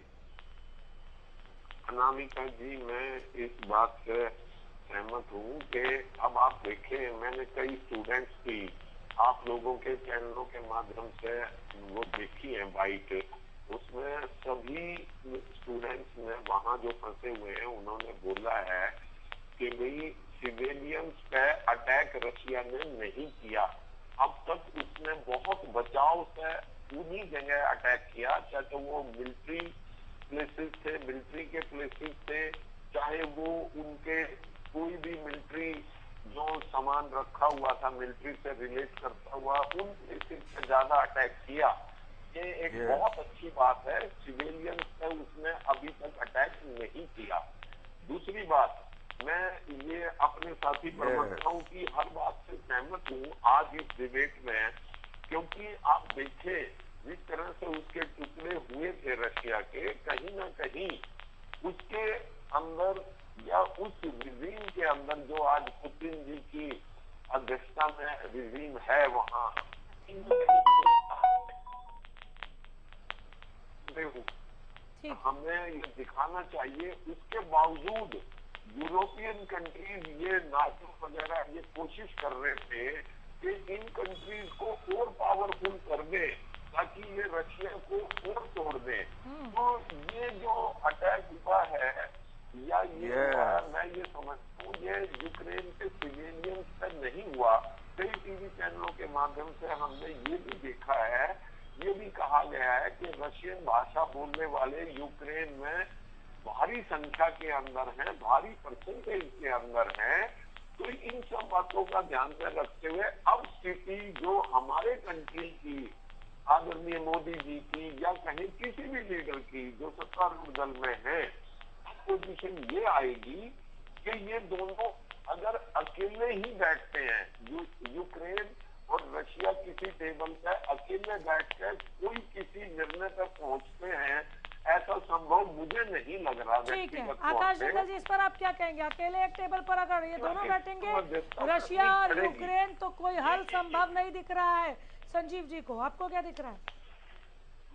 अनामिका जी, मैं इस बात से सहमत हूँ कि अब आप देखें, मैंने कई स्टूडेंट्स की आप लोगों के चैनलों के माध्यम से वो देखी है बाइट। उसमें सभी स्टूडेंट्स ने वहाँ जो फंसे हुए हैं उन्होंने बोला है कि भाई सिविलियंस पे अटैक रशिया ने नहीं किया। अब तक उसने बहुत बचाव से उन्हीं जगह अटैक किया, चाहे तो वो मिलिट्री प्लेसेस थे, मिलिट्री के प्लेसेस थे, चाहे वो उनके कोई भी मिलिट्री जो सामान रखा हुआ था मिलिट्री से रिलेट करता हुआ उन प्लेसेस पे ज्यादा अटैक किया। ये एक बहुत अच्छी बात है। सिविलियंस पे उसने अभी तक अटैक नहीं किया। दूसरी बात, मैं ये अपने साथी प्रवक्ताओं की हर बात से सहमत हूँ आज इस डिबेट में, क्योंकि आप देखें जिस तरह से उसके टुकड़े हुए थे रशिया के, कहीं ना कहीं उसके अंदर या उस रिजीम के अंदर जो आज पुतिन जी की अध्यक्षता में रिजीम है वहाँ हमें ये दिखाना चाहिए। उसके बावजूद यूरोपियन कंट्रीज, ये नाटो वगैरह ये कोशिश कर रहे थे कि इन कंट्रीज को और पावरफुल कर दे ताकि ये रशिया को और तोड़ दे। तो ये जो अटैक हुआ है या ये मैं ये समझता हूँ ये यूक्रेन के सिविलियंस पर नहीं हुआ। कई टीवी चैनलों के माध्यम से हमने ये भी देखा है, ये भी कहा गया है कि रशियन भाषा बोलने वाले यूक्रेन में भारी संख्या के अंदर हैं, भारी परसेंटेज के अंदर हैं। तो इन सब बातों का ध्यान में रखते हुए अब स्थिति जो हमारे कंट्री की आदरणीय मोदी जी की या कहीं किसी भी लीडर की जो सत्तारूढ़ दल में है, पोजीशन ये आएगी कि ये दोनों अगर अकेले ही बैठते हैं, यूक्रेन और रशिया किसी टेबल पर अकेले बैठकर कोई किसी निर्णय पर पहुंचते हैं, ऐसा संभव मुझे नहीं लग रहा। ठीक है आकाश जंगल जी, इस पर आप क्या कहेंगे? अकेले एक टेबल पर अगर ये दोनों बैठेंगे रशिया और यूक्रेन, तो कोई हल संभव नहीं दिख रहा है। संजीव जी को आपको क्या दिख रहा है?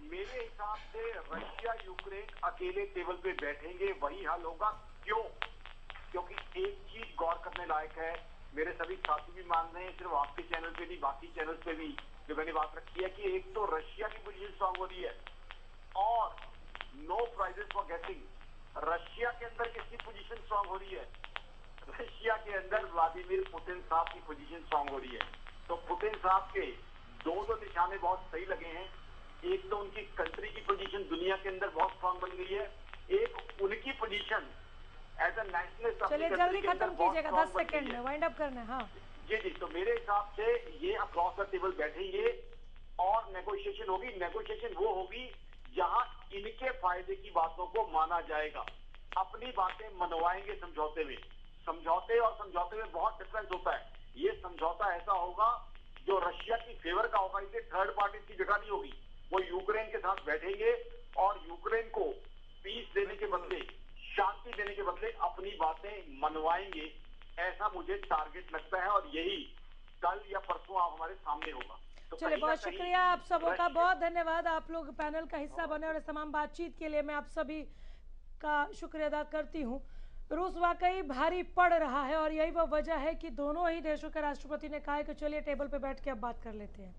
मेरे हिसाब से रशिया यूक्रेन अकेले टेबल पे बैठेंगे वही हल होगा। क्यों? क्योंकि एक चीज गौर करने लायक है, मेरे सभी साथी भी मान रहे हैं, सिर्फ आपके चैनल पे नहीं बाकी चैनल पे भी जो मैंने बात रखी है कि एक तो रशिया की पोजीशन स्ट्रांग हो रही है और no prizes for guessing Russia के अंदर किसकी पोजीशन स्ट्रांग हो रही है? रशिया के अंदर व्लादिमीर पुतिन साहब की पोजीशन स्ट्रांग हो रही है। तो पुतिन साहब के दो निशाने बहुत सही लगे हैं। एक तो उनकी कंट्री की पोजीशन दुनिया के अंदर बहुत स्ट्रांग बन गई है, एक उनकी पोजीशन एज अ नेशनलिस्ट। चलिए जल्दी खत्म कीजिएगा, 10 सेकंड में वाइंड अप करना है। हाँ जी, तो मेरे हिसाब से ये अक्रॉस द टेबल बैठेंगे और नेगोशिएशन होगी। नेगोशिएशन वो होगी जहां इनके फायदे की बातों को माना जाएगा, अपनी बातें मनवाएंगे समझौते में। समझौते और समझौते में बहुत डिफरेंस होता है। ये समझौता ऐसा होगा जो रशिया की फेवर का होगा, इसे थर्ड पार्टी की जगह नहीं होगी। वो यूक्रेन के साथ बैठेंगे और यूक्रेन को पीस देने के बदले, शांति देने के बदले अपनी बातें मनवाएंगे। ऐसा मुझे टारगेट लगता है और यही कल या परसों आप हमारे सामने होगा। तो चलिए, बहुत शुक्रिया आप सबों का, बहुत धन्यवाद। आप लोग पैनल का हिस्सा बने और इस तमाम बातचीत के लिए मैं आप सभी का शुक्रिया अदा करती हूँ। रूस वाकई भारी पड़ रहा है और यही वो वजह है कि दोनों ही देशों के राष्ट्रपति ने कहा है कि चलिए टेबल पे बैठ के अब बात कर लेते हैं।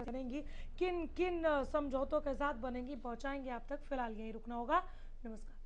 बनेंगी, किन किन समझौतों के साथ बनेंगी, पहुंचाएंगे आप तक। फिलहाल यही रुकना होगा। नमस्कार।